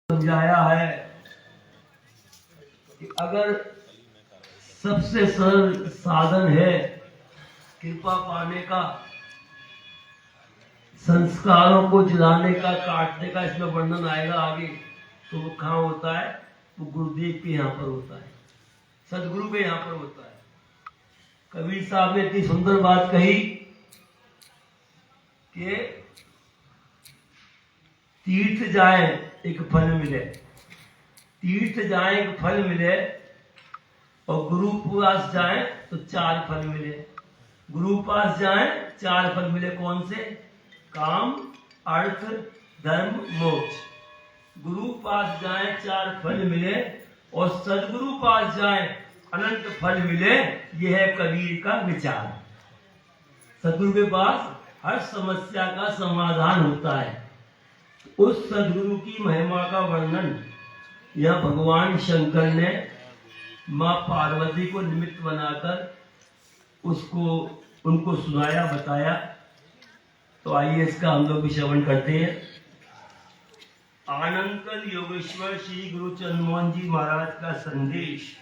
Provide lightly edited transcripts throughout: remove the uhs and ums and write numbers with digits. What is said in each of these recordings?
समझाया है कि अगर सबसे सरल साधन है कृपा पाने का, संस्कारों को जलाने का, काटने का, इसमें वर्णन आएगा आगे, तो वो कहाँ होता है? वो गुरुदेव के यहाँ पर होता है, सदगुरु के यहाँ पर होता है। कबीर साहब ने इतनी सुंदर बात कही कि तीर्थ जाए एक फल मिले, तीर्थ जाए एक फल मिले, और गुरु पास जाए तो 4 फल मिले। गुरु पास जाए 4 फल मिले, कौन से? काम, अर्थ, धर्म, मोक्ष। गुरु पास जाए 4 फल मिले, और सदगुरु पास जाए अनंत फल मिले। यह है कबीर का विचार। सदगुरु के पास हर समस्या का समाधान होता है। उस सदगुरु की महिमा का वर्णन यह भगवान शंकर ने माँ पार्वती को निमित्त बनाकर उनको सुनाया, बताया। तो आइए इसका हम लोग भी श्रवण करते हैं। आनंदकल योगेश्वर श्री गुरु चंद्रमोहन जी महाराज का संदेश।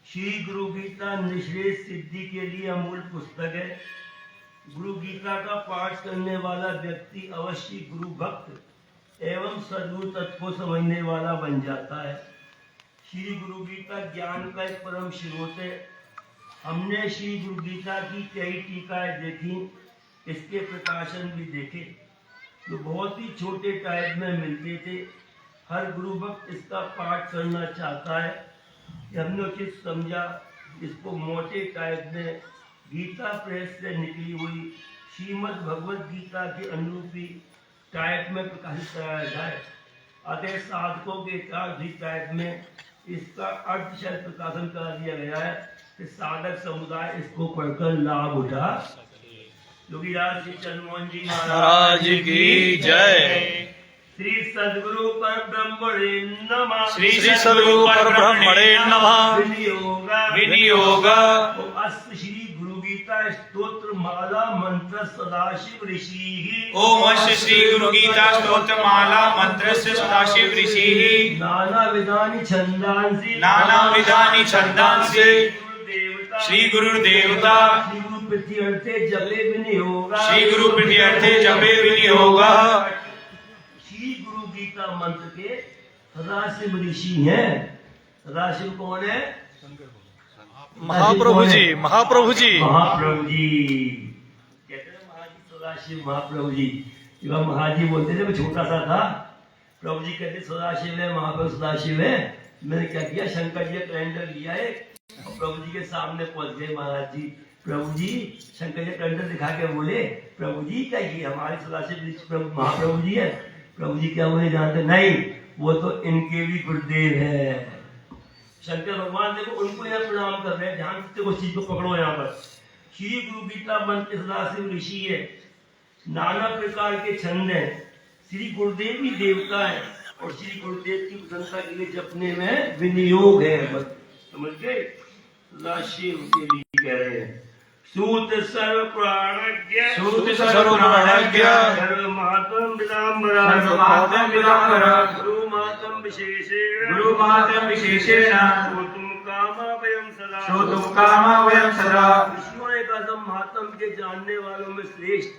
श्री गुरु गीता निश्रेष सिद्धि के लिए अमूल पुस्तक है। गुरु गीता का पाठ करने वाला व्यक्ति अवश्य गुरु भक्त एवं सद्गुरु तत्व को समझने वाला बन जाता है। श्री गुरु गीता ज्ञान का एक परम स्रोत है। हमने श्री गुरु गीता की कई टीकाएं देखी, इसके प्रकाशन भी देखे, जो बहुत ही छोटे टाइप में मिलते थे। हर गुरु भक्त इसका पाठ करना चाहता है। हमने उचित समझा इसको मोटे टाइप में गीता प्रेस से निकली हुई श्रीमद् भगवद गीता के अनुरूपी टाइप में प्रकाशित कराया जाए। अतः साधकों के टाइप में इसका अर्थशल प्रकाशन करा दिया गया है कि साधक समुदाय इसको पढ़कर लाभ उठा। योगीराज श्री चंद्रमोहन जी महाराज की जय। श्री सद्गुरु पर ब्रह्मणे नमः। श्री सद्गुरु पर ब्रह्मणे नमः। विनियोग। अस्त श्री गुरु गीता स्तोत्र माला मंत्र सदाशिव ऋषि। ओम श्री गुरु गीता स्तोत्र माला मंत्र सदाशिव ऋषि। नाना विधानि छंदांसि। नाना विधानि छंदांसि। श्री गुरु देवता। श्री गुरु प्रीत्यर्थे जपे विनियोग। श्री गुरु प्रीत्यर्थे जपे विनियोग। श्री गुरु गीता मंत्र के सदाशिव ऋषि हैं। सदाशिव कौन है? महाप्रभु जी। महाप्रभु जी। महाप्रभु जी कहते हैं महाजी सदाशिव महाप्रभु जी। जब महाजी बोलते थे, मैं छोटा सा था, प्रभु जी कहते सदाशिव है, महाप्रभु सदाशिव है। मैंने क्या किया, शंकर जी का कैलेंडर लिया है और प्रभु जी के सामने पहुंच गए महाराज जी। प्रभु जी शंकर जी कैलेंडर दिखा के बोले, प्रभु जी क्या ये हमारे सदाशिव महाप्रभु जी है? प्रभु जी क्या उन्हें जानते? नहीं, वो तो इनके भी गुरुदेव है। शंकर भगवान देखो उनको यहाँ प्रणाम कर रहे हैं। ध्यान से उस चीज को पकड़ो। यहाँ पर श्री गुरु गीता मंत्र सदाशिव ऋषि है। नाना प्रकार के छंद हैं। श्री गुरुदेव भी देवता है और श्री गुरुदेव की प्रसन्नता के लिए जपने में विनियोग है। समझ गए? सदाशिव के लिए कह रहे हैं। सूत सर्व प्राणज्ञ। सूत सर्व प्राणज्ञ। सर्व मातम विदाम्बरा। सर्व मातम विदाम्बरा। गुरु मातम विशेषेण। गुरु मातम विशेषेण। श्रोतुम कामा वयम सदा। श्रोतुम कामा वयम सदा। ऋषियों ने कहा महात्म के जानने वालों में श्रेष्ठ,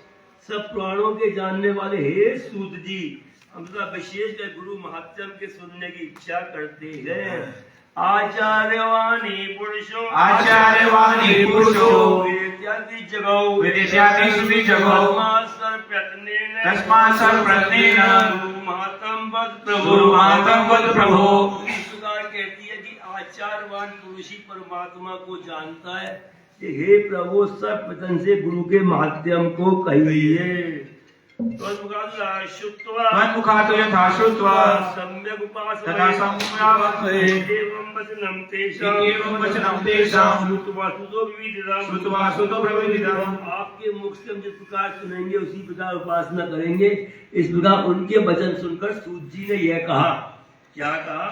सब प्राणों के जानने वाले हे सूत जी, हम सदा विशेष गुरु महात्म के सुनने की इच्छा करते हैं। आचार्यवाणी पुरुषो। आचार्यवाणी पुरुषो। विद्यार्थी जगौ। विद्यार्थी जगौ। तस्मात् सर्वप्रयत्नेन। गुरु महात्म वद प्रभो। गुरु महात्म वद प्रभो। इस प्रकार कहती है कि आचार्यवान पुरुष ही परमात्मा को जानता है। कि हे प्रभु सर्वप्रथम से गुरु के माध्यम को कहिए। तन्मुखात् यथा श्रुत्वा सम्यक् उपासते तथा सम्यक् एवं वचनं तेषाम्। एवं वचनं तेषाम्। श्रुत्वा सुतो विविदिताम्। श्रुत्वा सुतो विविदिताम्। आपके मुख से हम जिस प्रकार सुनेंगे उसी प्रकार उपासना करेंगे। इस प्रकार उनके वचन सुनकर सूत जी ने यह कहा। क्या कहा?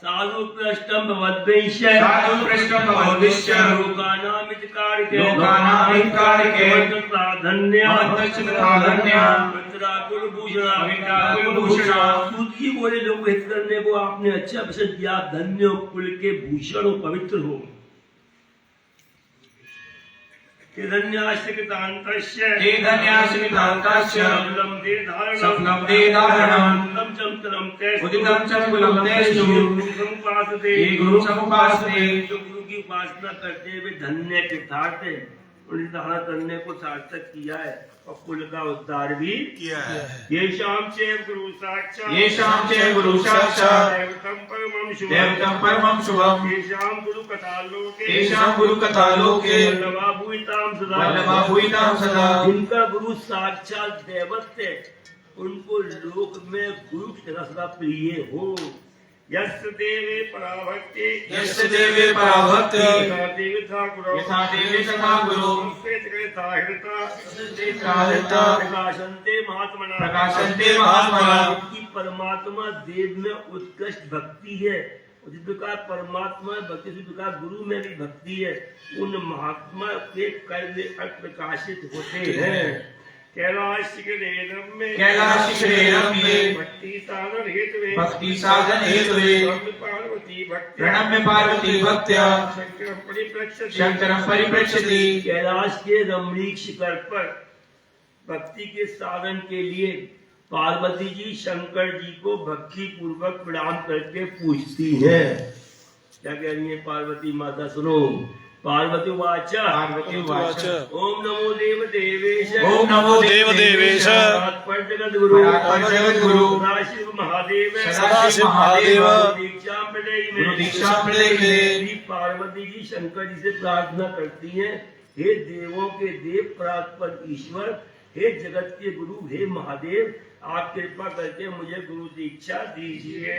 साधु पृष्ठम भवद्वैश्य साधु पृष्ठम भवद्वैश्य लोकानामितकारके प्राधान्य सूत जी बोले लोग हित करने को आपने अच्छा वचन दिया, धन्य हो कुल के भूषण हो, पवित्र हो। सफलं ते धारणम् उदितं च कुलं तेषु ये गुरु समुपासते। जो गुरु की उपासना करते हुए धन्य कृतार्थ है, उन्हें धारण करने को सार्थक किया है और कुल का उद्धार भी किया है। ये शाम से गुरु साक्षात् देवतम परमं शुभम ये शाम गुरु कथा लोके वल्लभा भूयितां सदा। जिनका गुरु साक्षात दैवत है, उनको लोक में गुरु सदा प्रिय हो। यस्य देवे पराभक्ति यस्य देवे पराभक्ति यथा देवी तथा गुरु प्रकाशन्ते महात्मना। की परमात्मा देव में उत्कृष्ट भक्ति है, जिस प्रकार परमात्मा भक्ति उसी प्रकार गुरु में भी भक्ति है। उन महात्मा के कर्म प्रकाशित होते हैं। कैलाश शिखरेरम में भक्ति साधन हेतुवे प्रणम्य पार्वती भक्त्या शंकरं परिप्रेक्ष्यति। कैलाश के रमणीक शिखर पर भक्ति के साधन के लिए पार्वती जी शंकर जी को भक्ति पूर्वक प्रणाम करके पूछती है। क्या कह रही है पार्वती माता? सुनो। पार्वती वाच ओम नमो देव देवेश ओम नमो देव देवेश जगत गुरु सदाशिव महादेव दीक्षा प्रदय। पार्वती जी शंकर जी से प्रार्थना करती हैं, हे देवों के देव परात्पर ईश्वर, हे जगत के गुरु, हे महादेव, आप कृपा करके मुझे गुरु दीक्षा दीजिए।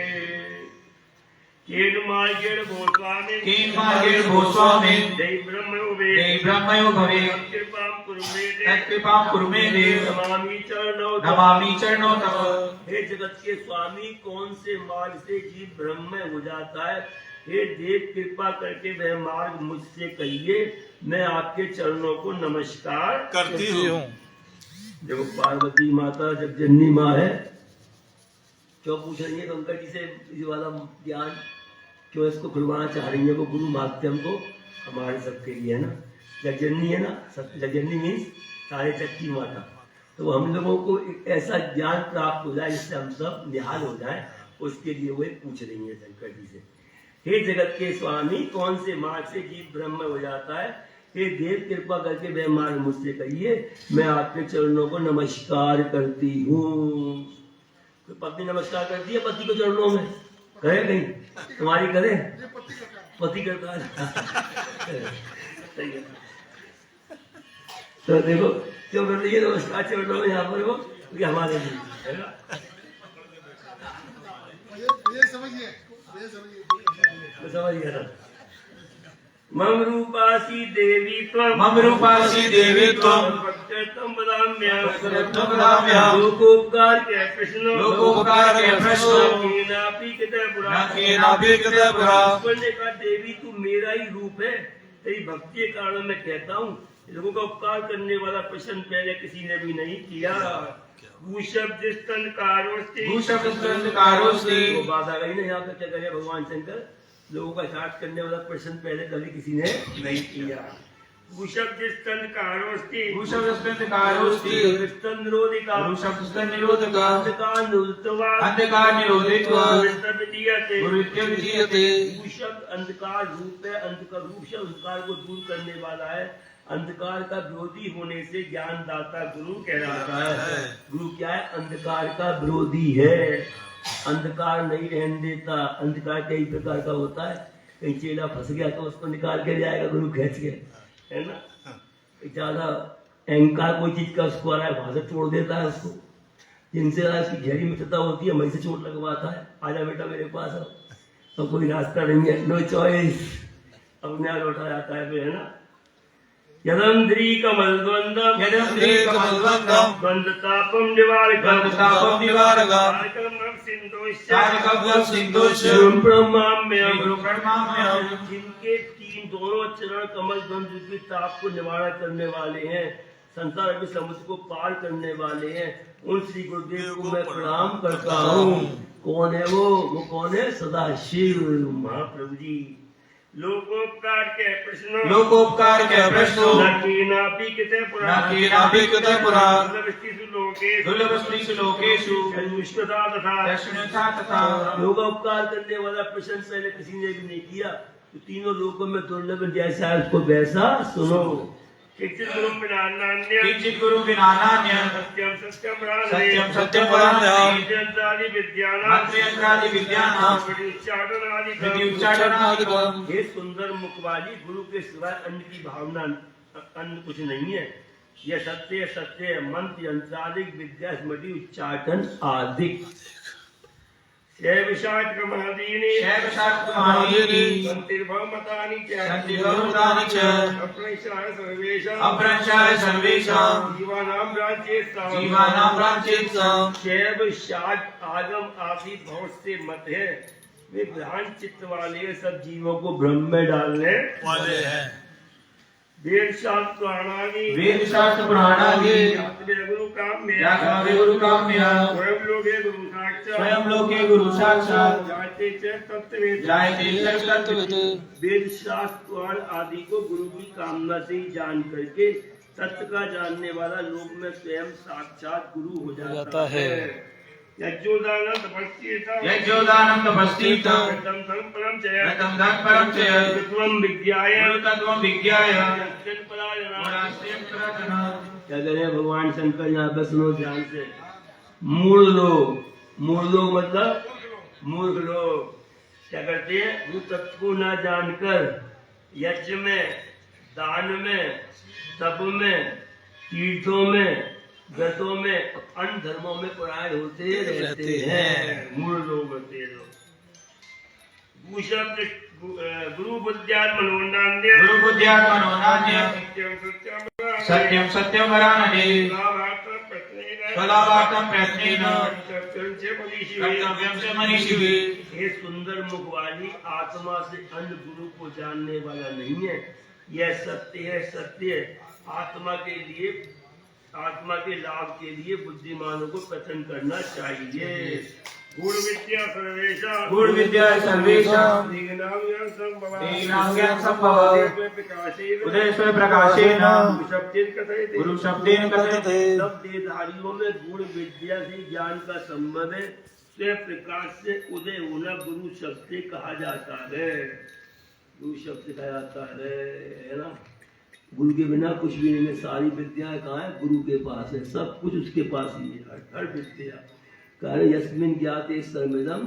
कृपां कुरु मे देव नमामि चरणौ तव। हे जगत के स्वामी, कौन से मार्ग से जीव ब्रह्म में हो जाता है? हे देव, कृपा करके वह मार्ग मुझसे कहिए, मैं आपके चरणों को नमस्कार करती हूँ। देखो पार्वती माता जब जननी माँ है, क्यों पूछ रही है शंकर जी से इस वाला ज्ञान, क्यों इसको खुलवाना चाह रही है? वो गुरु माध्यम को हमारे सबके लिए है ना। जगजननी है ना, सब जगजननी मीन्स सारे जग की माता। तो हम लोगों को एक ऐसा ज्ञान प्राप्त हो जाए जिससे हम सब निहाल हो जाए, उसके लिए वो पूछ रही है शंकर जी से, हे जगत के स्वामी, कौन से मार्ग से जीव ब्रह्म हो जाता है? हे देव, कृपा करके वह मार्ग मुझसे कहिए, मैं आपके चरणों को नमस्कार करती हूँ। तो पत्नी नमस्कार करती है पति को चरणों में? करे नहीं? तुम्हारी करे? पति करता है। तो देखो क्यों कर रही है नमस्कार चरणों में यहाँ पर वो? क्योंकि हमारे लिए है ना। समझ गया। मम रूपासी देवी त्वं भक्त्यर्थं वदाम्यहम्। लोकोपकार के प्रश्न केनापि कृतः पुरा। ने कहा देवी तू मेरा ही रूप है, तेरी भक्ति के कारण मैं कहता हूँ, लोगों का उपकार करने वाला प्रश्न पहले किसी ने भी नहीं किया। वो बात आ गई ना यहाँ पे। क्या करे भगवान शंकर? लोगों का हित करने वाला प्रश्न पहले कभी किसी ने नहीं किया। अंधकार रूप है, अंधकार रूप से अंधकार को दूर करने वाला है। अंधकार का विरोधी होने से ज्ञानदाता गुरु कहलाता है। गुरु क्या है? अंधकार का विरोधी है, अंधकार नहीं रहने देता। अंधकार कई प्रकार का होता है, कहीं चेला फंस गया तो उसको निकाल के जाएगा गुरु खींच के, है ना। ज्यादा अहंकार कोई चीज का उसको आ रहा है, वहां से छोड़ देता है उसको। जिनसे उसकी गहरी मित्रता होती है, वहीं से चोट लगवाता है, आजा बेटा मेरे पास अब, तो कोई रास्ता नहीं है, नो चॉइस, अपने आप लौटा जाता है फिर, है ना। यदंध्री कमलद्वंदम यदंद्रीकमलद्वन्द्वम् द्वंद्वतापम निवारकम द्वन्द्वतापं निवारकम् तारकम सिंधुश्च तारकं सिन्धुश्च ब्रह्माम्यम गुरु प्रणमाम्यहम्। जिनके तीन दोनों चरण कमल द्वंद्व की ताप को निवारण करने वाले हैं, संसार के समुद्र को पार करने वाले हैं, उन श्री गुरुदेव को मैं प्रणाम करता हूँ। कौन है वो कौन है? सदाशिव महाप्रभु जी। लोकोपकार के प्रश्नों लोकोपकार के प्रश्नो न कीनापि कृते पुरा न कीनापि कृते पुरा दुर्लभस्त्रीषु लोकेषु दुर्लभस्त्रीषु लोकेषु दक्षिणता तथा दक्षिणता तथा लोकोपकार करने वाला प्रश्न पहले किसी ने भी नहीं किया, तो तीनों लोकों में दुर्लभ जैसा है उसको वैसा सुनो। किंचित गुरु बिना नान्यं किंचित गुरु विना नान्यं सत्यं सत्यं वदामि सत्यं सत्यं वदाम्यहम्। यन्त्रादि विद्यानां मंत्रयंत्रादि विद्यानां विद्युच्चाटनादिकम्। हे सुंदर मुखवाली, गुरु के सिवाय अन्य की भावना अन्य कुछ नहीं है। यह सत्य सत्य है। मंत्र यंत्रादिक विद्या स्मृति उच्चाटन आदि शैवशास्त्रमहादीनि शैवशास्त्रमहादीनि सन्तिर्भवमतानि च सन्तिर्भवमतानि च अप्रंशाय सर्वेषां अप्रंशाय सर्वेषां जीवानां राज्येषां जीवानां प्राच्येषां शैव शास्त्र आगम आदि बहुत से मत है, वे भ्रांत चित्त वाले सब जीवों को भ्रम में डालने वाले हैं। वेद शास्त्र पुराणानि वेद शास्त्र पुराणानि गुरु काम्य याज्ञवे गुरु काम्य स्वयं लोके गुरु साक्षात् स्वयं लोके गुरु साक्षात् जायते च तत्त्ववेद जायते च तत्त्ववित्। वेद शास्त्र पुराण आदि को गुरु की कामना से ही जान करके तत्व का जानने वाला लोक में स्वयं साक्षात गुरु हो जाता है। यज्ञोदानं तपस्येत यज्ञोदानं तपस्येत ऋतं धर्मपरं च ऋतं धर्मपरं च तत्त्वं विज्ञाय गुरुतत्त्वं विज्ञाय जन्परायणा। गुणाश्रयं प्रजना। क्या करें भगवान शंकर यहाँ पे सुनो ध्यान से। मूल लोग मतलब मूर्ख लोग क्या करते हैं? वो तत्व को न जानकर यज्ञ में, दान में, तप में, तीर्थों में, व्रतों में, अन्य धर्मों में परायण होते रहते हैं। मूल लोग होते हैं लोग। गुरु बुद्ध्यात् मनोनान्य गुरु बुद्ध्यात् मनोनान्य सत्यं सत्यं वरानने फलावार्थं प्रयत्नेन कर्तव्यं च मनीषिभिः। ये सुंदर मुख वाली आत्मा से अन्य गुरु को जानने वाला नहीं है। यह सत्य है, सत्य है। आत्मा के लाभ के लिए बुद्धिमानों को प्रयत्न करना चाहिए। गुण विद्या सर्वेषां गुण विद्या सर्वेषां दीनां ज्ञान संभव उदयस्व प्रकाशेन गुरु गुरु शब्देन कथयते। सब देहधारियों में गुण विद्या से ज्ञान का संबंध है। स्वयं प्रकाश से उदय होना गुरु शब्द से कहा जाता है। गुरु शब्द से कहा जाता है ना। गुरु के बिना कुछ भी नहीं है। सारी विद्याएं कहाँ है? गुरु के पास है। सब कुछ उसके पास ही है। हर विद्या कारण यस्मिन् ज्ञाते सर्वमिदं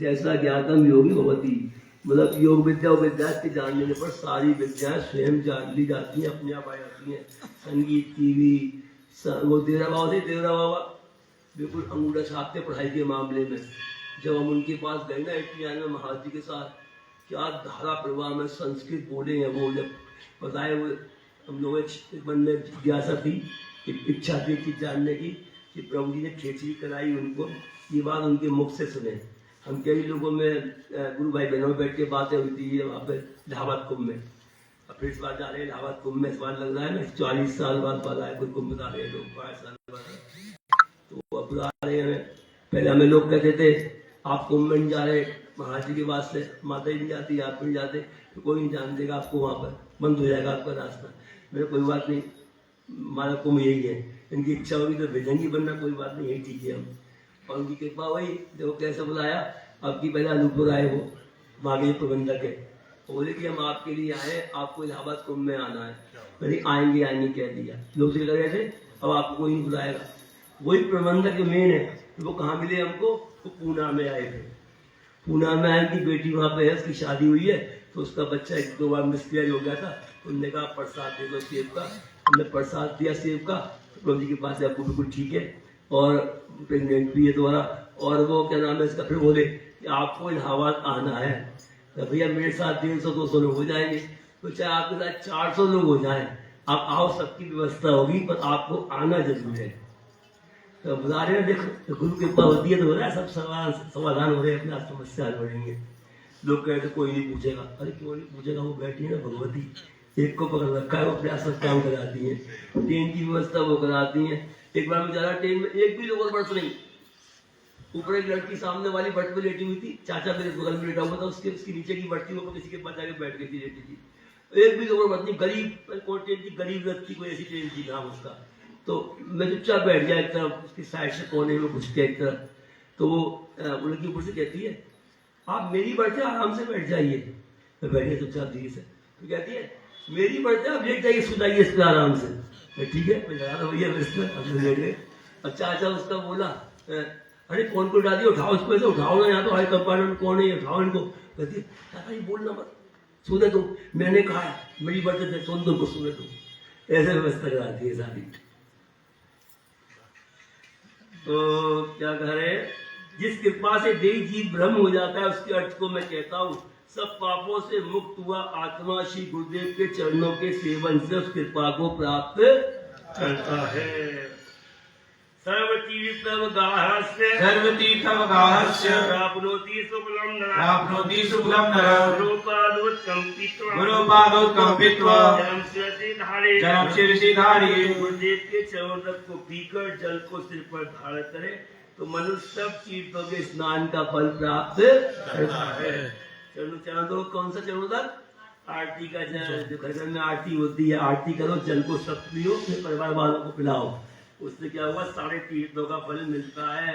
जैसा ज्ञातम योगी भवति। मतलब योग विद्या और विद्या के जानने पर सारी विद्याएं स्वयं जान ली जाती हैं, अपने आप आ जाती हैं। संगीत, टीवी, वो तेरा बाबा बिल्कुल अंगूठा छापते पढ़ाई के मामले में। जब हम उनके पास गए ना 89 में महाराज जी के साथ, क्या धारा प्रवाह में संस्कृत बोले हैं वो। जब बताए वो हम लोग मन में जिज्ञासा थी, एक इच्छा थी कि जानने की कि प्रभु जी ने खिचड़ी कराई उनको, ये बात उनके मुख से सुने। हम कई लोगों में गुरु भाई बहनों में बैठ के बातें हुई थी वहाँ पे इलाहाबाद कुंभ में। अब फिर इस बार जा रहे हैं इलाहाबाद कुंभ में। इस बार लग रहा है ना 40 साल बाद बाला कोई कुंभ बता रहे हैं लोग, 5 साल बाद। तो अब बुला रहे हैं। पहले हमें लोग कहते थे आप कुंभ में नहीं जा रहे, महाराज जी के वास्ते माता ही नहीं जाती, आप भी नहीं जाते तो कोई नहीं जान देगा आपको, वहाँ पर बंद हो जाएगा आपका रास्ता। मेरे कोई बात नहीं, हमारा कुंभ यही है। इनकी इच्छा होगी तो भेजेंगी, बनना कोई बात नहीं, यही ठीक है हम। और उनकी कृपा वही देखो कैसे बुलाया। अब की पहले अनूपपुर आए, वो वहाँ के प्रबंधक है, बोले कि हम आपके लिए आए, आपको इलाहाबाद कुंभ में आना है। मैंने आएंगे कह दिया। लोग से लगे थे अब आपको कोई नहीं बुलाएगा। वही प्रबंधक मेन है। तो वो कहाँ मिले हमको? वो पूना में आए थे। पूना में आए की बेटी वहाँ पे है, उसकी शादी हुई है, तो उसका बच्चा 1-2 बार मिसकैरेज हो गया था। उनने कहा प्रसाद दे दो सेब का। हमने प्रसाद दिया सेब का। प्रभु जी के पास आपको बिल्कुल ठीक है और प्रेगनेंट भी है दोबारा। और वो क्या नाम है इसका, फिर बोले कि आपको इलाहाबाद आना है। तो भैया मेरे साथ 150-200 लोग हो जाएंगे। तो चाहे आपके साथ 400 लोग हो जाएं, आप आओ, सबकी व्यवस्था होगी, पर आपको आना जरूर है। तो बता रहे हैं, देखो तो गुरु कृपा होती है तो हो रहा है, सब समाधान हो रहे हैं, अपने आप समस्या हल हो रही है। लोग कहते कोई नहीं पूछेगा, अरे क्यों नहीं पूछेगा, वो बैठी है ना भगवती, एक को पकड़ रखा है, वो अपने सब काम कराती है, ट्रेन की व्यवस्था वो कराती है। एक बार में जा ट्रेन में, एक भी लोगों बर्थ नहीं, ऊपर एक लड़की सामने वाली बर्थ में लेटी हुई थी, चाचा मेरे बगल में लेटा हुआ था, उसके नीचे की बर्थ थी, वो किसी के पास जाके बैठ गई थी, लेटी थी। एक भी लोगों बर्थ नहीं, गरीब कोई ट्रेन थी, गरीब व्यक्ति कोई ऐसी ट्रेन थी नाम उसका। तो मैं चुपचाप बैठ गया एक तरफ, उसकी साइड से कोने में घुस गया एक तरफ। तो वो लड़की ऊपर से कहती है, आप मेरी बर्थ है, आराम से बैठ जाइए। मैं बैठ गया चुपचाप धीरे से। तो कहती है, मेरी बर्थ है, आप लेट जाइए, सुनाइए इस पर आराम से। ठीक है, मैं लगा भैया लेट गए। और चाचा उसका बोला, अरे कौन को डालिए, उठाओ इसको, ऐसे उठाओ ना, यहाँ तो हाई कंपार्टमेंट कौन है, उठाओ इनको। कहती है, चाचा ये बोलना मत, सुने तो, मैंने कहा है मेरी बर्थ है, सुन तुमको, सुने तो। ऐसे व्यवस्था कराती है सारी। तो क्या कह रहे हैं, जिस कृपा से देही जीव ब्रह्म हो जाता है, उसके अर्थ को मैं कहता हूँ, सब पापों से मुक्त हुआ आत्मा श्री गुरुदेव के चरणों के सेवन से उस कृपा को प्राप्त करता है। सर्वतीर्थवगाहस्य प्राप्नोति शुक्लं नरः गुरुपादोत्कंपित्वा जन्म शिरसि धारिये। गुरुदेव के चरणों को पीकर जल को सिर पर धारण करे तो मनुष्य सब तीर्थों के स्नान का फल प्राप्त करता है। चरणों कौन सा चरणों? आरती का जल, जो घर घर में आरती होती है, आरती करो, जल को सब पियो, अपने परिवार वालों को पिलाओ, उससे क्या हुआ, सारे तीर्थों का फल मिलता है।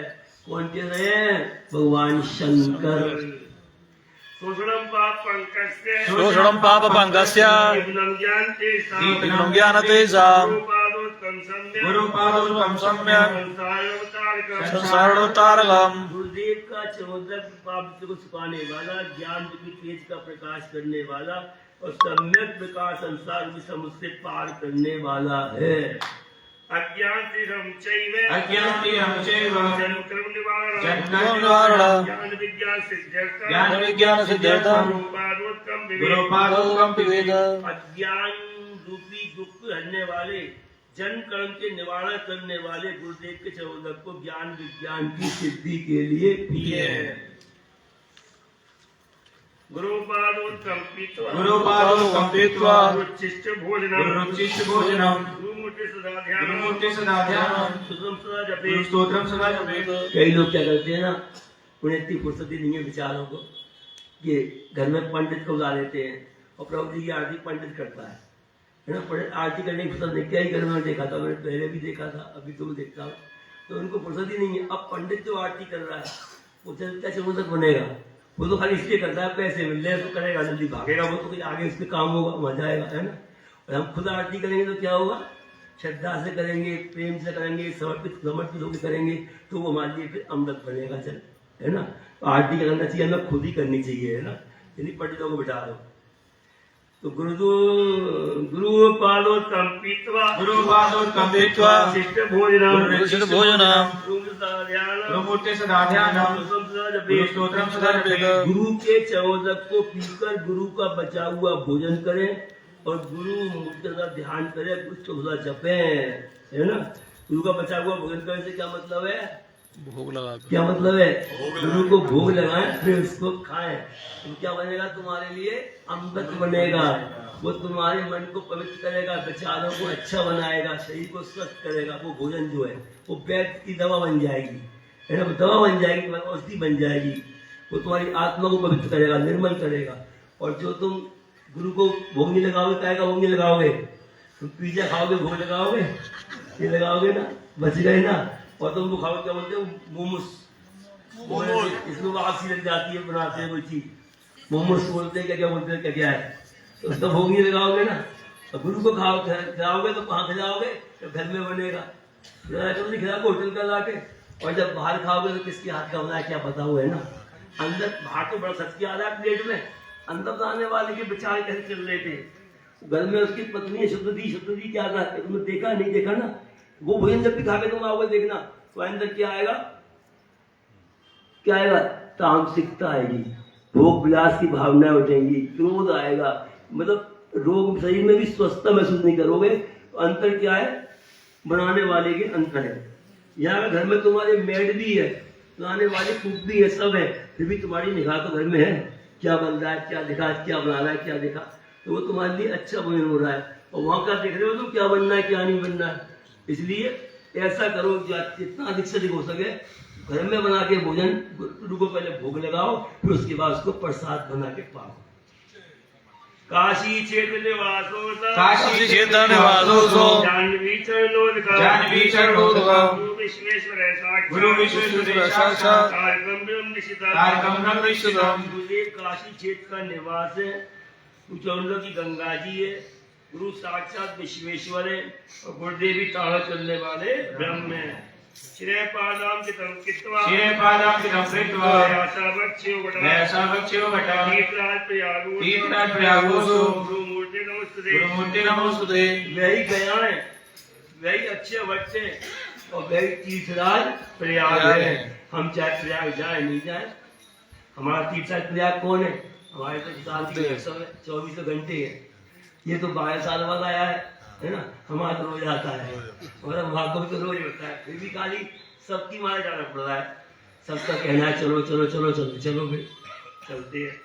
कौन कह रहे हैं? भगवान शंकर। शोषणम पाप पंकस्य दीपनं ज्ञानतेजाम् गुरुपादोत्तम सम्यक् संसारोत्तारकम्। गुरुदेव का चमोदक पाप को छुपाने वाला, ज्ञान रूपी तेज का प्रकाश करने वाला और सम्यक प्रकाश संसार में समुद्र पार करने वाला है। अज्ञानतिरं चैव जन्मकर्म निवारणं ज्ञान विज्ञान सिद्ध्यर्थं गुरुपादोत्तम विवेद। अज्ञान रूपी दुख हरने वाले, जन्म कर्म के निवारण करने वाले गुरुदेव के चरणों को ज्ञान विज्ञान की सिद्धि के लिए पिए। गुरुपादोत्कंपित्वा रुचिष्ट भोजनम गुरुमूर्ति सदा ध्यानम स्तोत्रम सदा जपेत। कई लोग क्या करते हैं ना, उन्हें इतनी फुर्सत ही नहीं है विचारों को, कि घर में पंडित को बुला लेते हैं और प्रभु जी की आरती पंडित करता है ना, पंडित आरती करने की फुर्सत नहीं। क्या ही घर में देखा था, मैंने पहले भी देखा था, अभी तो मैं देखता हूँ, तो उनको फुर्सत ही नहीं है। अब पंडित जो आरती कर रहा है वो क्या चमोदक तक बनेगा? वो तो खाली इसलिए करता है, पैसे मिल रहे तो करेगा, जल्दी भागेगा, वो तो कुछ आगे उसके काम होगा, मजा आएगा, है ना। और हम खुद आरती करेंगे तो क्या होगा, श्रद्धा से करेंगे, प्रेम से करेंगे, समर्पित होकर करेंगे, तो वो हमारे लिए फिर अमृत बनेगा, चल, है ना। तो आरती करना चाहिए, हमें खुद ही करनी चाहिए, है ना, यानी पंडितों को बिठा दो। तो गुरुपादोत्कंपित्वा शिष्ट भोजनम गुरुमूर्ति सदा ध्यानम स्तोत्रम सदा जपेत। गुरु के चरणोदक को पीकर गुरु का बचा हुआ भोजन करें और गुरु मूर्ति का ध्यान करें, कुछ तो जपे, है ना। गुरु का बचा हुआ भोजन करने से क्या मतलब है? भोग लगा, क्या मतलब है? गुरु को भोग लगाएं, फिर उसको खाएं, तो क्या बनेगा तुम्हारे लिए? अमृत बनेगा। वो तुम्हारे मन को पवित्र करेगा, विचारों को अच्छा बनाएगा, शरीर को स्वस्थ करेगा। वो भोजन जो है वो वैद्य की दवा बन जाएगी, है ना, दवा बन जाएगी, औषधि बन जाएगी। वो तुम्हारी आत्मा को पवित्र करेगा, निर्मल करेगा। और जो तुम गुरु को भोग नहीं लगाओगे, काय का भोग नहीं लगाओगे? तुम पिज्जा खाओगे, भोग लगाओगे, ये लगाओगे ना, बच गए ना। और तुम तो खाओ, क्या बोलते हो, मोमोस, इसमें आग सी लग जाती है, बनाते हैं कोई चीज, मोमोस बोलते हैं, क्या बोलते हैं, क्या क्या है, तो उसका भोग नहीं लगाओगे ना। तो गुरु को खिलाओगे तो कहाँ खिलाओगे? तो घर में बनेगा, नहीं खिलाओगे होटल का लाके। और जब बाहर खाओगे तो किसके हाथ का बना है क्या पता हुआ, है ना। अंदर बाहर तो बड़ा सच आ रहा है प्लेट में, अंदर तो आने वाले के बेचारे कैसे चल रहे थे, घर में उसकी पत्नी शुद्ध दी क्या था, तुमने देखा नहीं देखा ना। वो भोजन जब भी खा के तुम आओगे देखना, तो अंदर क्या आएगा, क्या आएगा? तामसिकता आएगी, भोग विलास की भावनाएं उठेंगी, क्रोध आएगा, मतलब रोग शरीर में भी स्वस्थता महसूस नहीं करोगे। तो अंतर क्या है? बनाने वाले के अंतर है। यहाँ घर में तुम्हारे मेड भी है, बनाने वाले कुक भी है, सब है, फिर भी तुम्हारी निगाह तो घर में है, क्या बन रहा है, क्या दिखा, क्या बना रहा है, क्या दिखा, तो वो तुम्हारे लिए अच्छा भोजन हो रहा है। और वहाँ का देख रहे हो तुम क्या बनना है क्या नहीं बनना है। इसलिए ऐसा करो जितना अधिक से अधिक हो सके घर में बना के भोजन गुरु को पहले भोग लगाओ, फिर उसके बाद उसको प्रसाद बना के पाओ। काशी क्षेत्र निवासो काशी क्षेत्र निवासो जाह्नवी चरणोदका जाह्नवी चरणोदका गुरु विश्वेश्वर साक्षात् गुरु विश्वेश्वर साक्षात् कार्यक्रम ब्रह्म निशिता कार्यक्रम ब्रह्म निशितम्। गुरुदेव काशी क्षेत्र का निवास है, उच्चौंडों की गंगा जी है, गुरु साक्षात विश्वेश्वर है और गुरुदेवी ताड़ा चलने वाले ब्रह्म है। श्रेय पादाम कितम कित्वा श्रेय पादाम कितम कृत्वा व्यासावक्षयो वटा व्यासावक्षयो वटा तीर्थराज प्रयागो तीर्थराज प्रयागोसो गुरु मूर्ति नमस्ते गुरु मूर्ति नमोस्तुते। वही गया है, वही अच्छे वक्त है और वही तीर्थराज प्रयाग है। हम चाहे प्रयाग जाए नहीं जाए, हमारा तीर्थराज प्रयाग कौन है? हमारे तो साल की 24 घंटे है, ये तो 22 साल बाद आया है ना। हमारा तो रोज आता है और वहाँ को भी तो रोज होता है, फिर भी खाली सबकी मारे जाना पड़ रहा है। सबका कहना है चलो चलो चलो चलो चलो, फिर चलते हैं।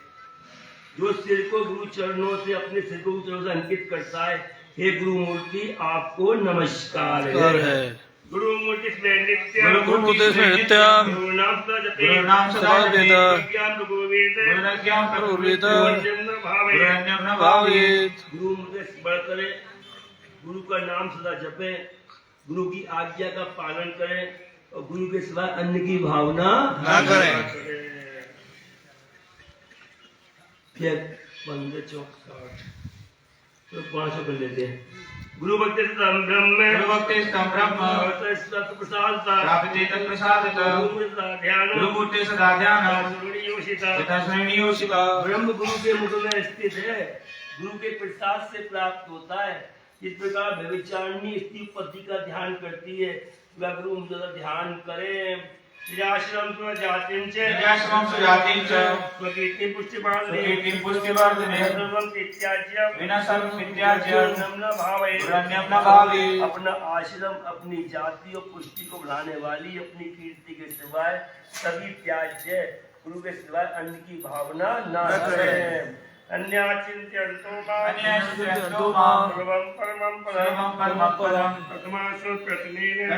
जो सिर को गुरु चरणों से अपने सिर को गुरु चरणों से अंकित करता है, हे गुरु मूर्ति आपको नमस्कार है। गुरु मूर्ति गुरु मूर्ति नित्यम गुरु नाम सदा जपे गुरु नाम सदा जपेत ज्ञान प्रभुवेद गुरु ज्ञान प्रभुवेद गुरुर्जन्म भावे गुरुर्जन्म भावेत। गुरु मूर्ति स्मरण करें, गुरु का नाम सदा जपें, गुरु की आज्ञा का पालन करें और गुरु के सिवा अन्य की भावना ना करें। फिर 15 चौक तो 500 कर लेते हैं। गुरु भक्ति ब्रह्म गुरु भक्ति ब्रह्म प्रसाद प्राप्ते तत्प्रसादतः गुरु मूर्ति सदा ध्यानम् यथा श्रेणीयोषिता। ब्रह्म गुरु के मुख में स्थित है, गुरु के प्रसाद से प्राप्त होता है। इस प्रकार व्यभिचारिणी स्त्री पति का ध्यान करती है, वह गुरु ध्यान करें। निजाश्रम स्वजातिं च निजाश्रमं स्वजातिं च स्वकीर्तिं पुष्टिवर्धने स्वकीर्तिं पुष्टिवर्धने सर्वं त्याज्य विना सर्वं वित्याज्य न भावयेत् गुरुरन्यं न भावेत्। अपना आश्रम, अपनी जाति और पुष्टि को बढ़ाने वाली अपनी कीर्ति के सिवाय सभी त्याज्य, गुरु के सिवाय अन्य की भावना न करें। अन्याचिन्त्यन्तो मां सर्वं परमं पदम् प्रथमासो प्रयत्नेन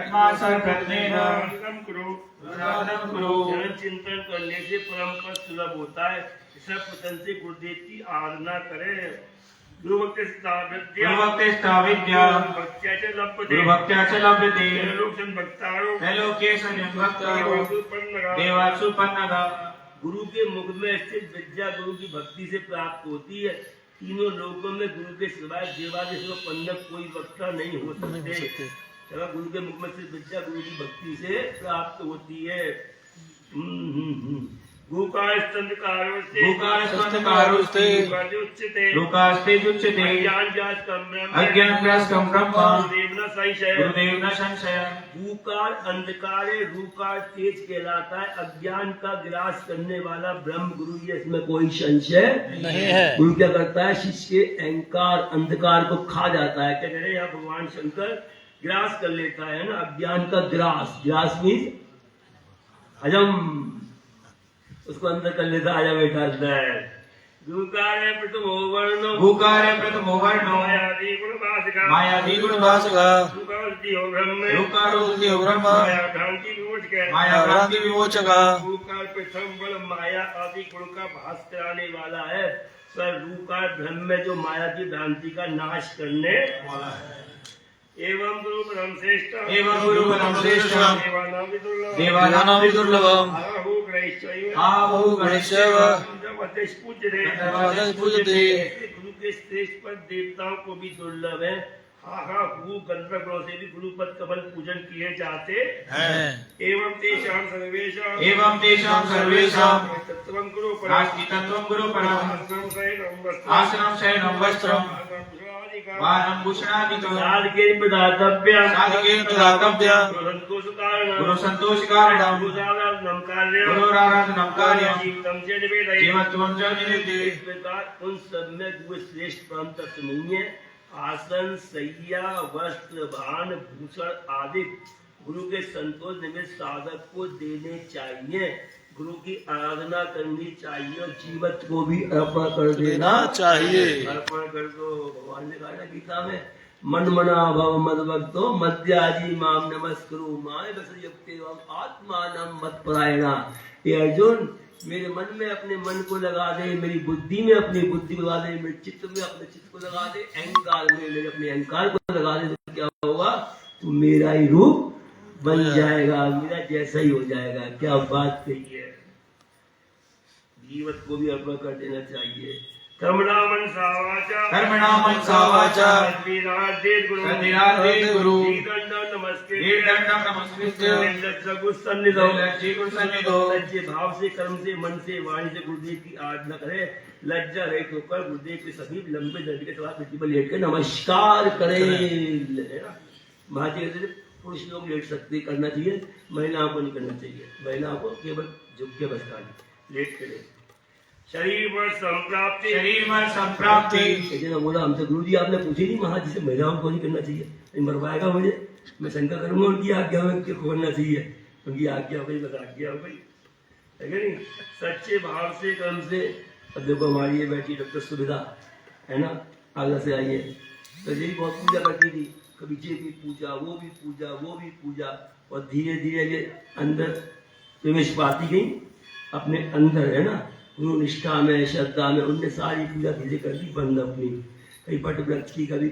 जन चिंतन करने से परम पद सुलभ होता है। सब पसंद से गुरुदेव की आराधना करें। गुरु भक्ति गुरु भक्ति स्थाविद्या भक्त्या च लभ्यते गुरु भक्त्या च लभ्यते लोकं भक्तारो त्रैलोक्ये सन्निभक्तो देवासुपन्नगा। गुरु के मुख में स्थित विद्या गुरु की भक्ति से प्राप्त होती है। तीनों लोकों में गुरु के सिवाय देवादेश व पन्नग कोई वक्ता नहीं हो सकते। चलो गुरु के मुख में स्थित विद्या गुरु की भक्ति से प्राप्त होती है। लोकास्ते अज्ञानजातं ब्रह्म गुरुदेव न संशय। भूकार अंधकार है, रूकार तेज कहलाता है। अज्ञान का ग्रास करने वाला ब्रह्म गुरु ही है, इसमें कोई संशय नहीं है। गुरु क्या करता है? शिष्य के अहंकार अंधकार को खा जाता है। क्या कह रहे हैं यहाँ भगवान शंकर? ग्रास कर लेता है ना, अज्ञान का ग्रास। ग्रास मीन्स हजम, उसको अंदर कर लेता, आजा बैठा है। गुरुकार है प्रथमो वर्णो भूकार है प्रथमो वर्णो मायादी गुणभाषिका मायादी गुणभाषिका गुरुकारोऽस्तियो ब्रह्म गुरुकारोऽस्तियो ब्रह्म माया भ्रांति विमोचक माया भ्रांति विमोचका। गुरुकार प्रथम बल माया आदि गुण का भास कराने वाला है। सर रूकार ब्रह्म में जो माया की भ्रांति का नाश करने वाला है। एवं गुरु परम श्रेष्ठ एवं गुरु परम श्रेष्ठ देवानां विदुर्लभम् आहु गणेशैव आहु गणेशैव पूजते। गुरु के श्रेष्ठ पद देवताओं को भी दुर्लभ है। हु गंधर्वों से भी गुरु पद कमल पूजन किए जाते हैं। एवं तेषां सर्वेषां तत्वं गुरु नास्तिकत्वं गुरु परम आश्रम शयनं वस्त्रं आसनं शयनं वस्त्रं वाहनं भूषणादिकं साधके प्रदातव्यं साधके प्रदातव्यं गुरु संतोष कारणं गुरुराराधनं कार्यं गुरुराराधनं कार्यं जीवनं च निवेदये जीवत्वं च निवेदये। इस प्रकार उन सब में कोई श्रेष्ठ परम तत्व नहीं है। आसन सैया वस्त्र भान भूषण आदि गुरु के संतोष निमित्त साधक को देने चाहिए। गुरु की आराधना करनी चाहिए और जीवत को भी अर्पण कर देना चाहिए। अर्पण कर दो। भगवान ने कहा ना गीता में, मन मना भव मद भक्तो मध्याजी माम नमस्कुरु माय बस युक्ते आत्मानं मत परायणा। ये अर्जुन, मेरे मन में अपने मन को लगा दे, मेरी बुद्धि में अपनी बुद्धि को लगा दे, मेरे चित्त में अपने चित्त को लगा दे, अहंकार में मेरे अपने अहंकार को लगा दे, तो क्या होगा? तो मेरा ही रूप बन जाएगा, मेरा जैसा ही हो जाएगा। क्या बात कही है। जीवत को भी अर्पण कर देना चाहिए। कर्मणा मनसा वाचा सद्विराधे गुरु दंडं नमस्ते दीर्घदंडं नमस्कृत्य सन्निधौ लज्जे भाव से, कर्म से, मन से, वाणी से गुरुदेव की आराधना करे। लज्जा रहित होकर गुरुदेव के सभी लंबे दंड के साथ पृथ्वी पर लेट कर नमस्कार करे। महाजी कहते थे पुरुष लोग लेट सकते, करना चाहिए, महिलाओं को नहीं करना चाहिए। महिलाओं को केवल झुक के बस लेट करे। शरीर में संप्राप्ति बोला हमसे, गुरु जी आपने पूछी नहीं महाराज जी से महिलाओं को नहीं करना चाहिए, नहीं मरवाएगा मुझे, मैं शंका करूंगा उनकी आज्ञा में क्यों करना चाहिए। उनकी आज्ञा हो गई, बस आज्ञा हो गई, है कि नहीं। सच्चे भाव से, कर्म से। अब देखो हमारी ये बैठी डॉक्टर सुविधा है ना, आगरा से आई है, तो यही बहुत पूजा करती थी, कभी ये भी पूजा, वो भी पूजा, वो भी पूजा, और धीरे धीरे ये अंदर प्रवेश पाती गई अपने अंदर, है ना, गुरु निष्ठा में, श्रद्धा में। उनने सारी पूजा धीरे कर दी बंद अपनी, कहीं पट वृक्ष की, कभी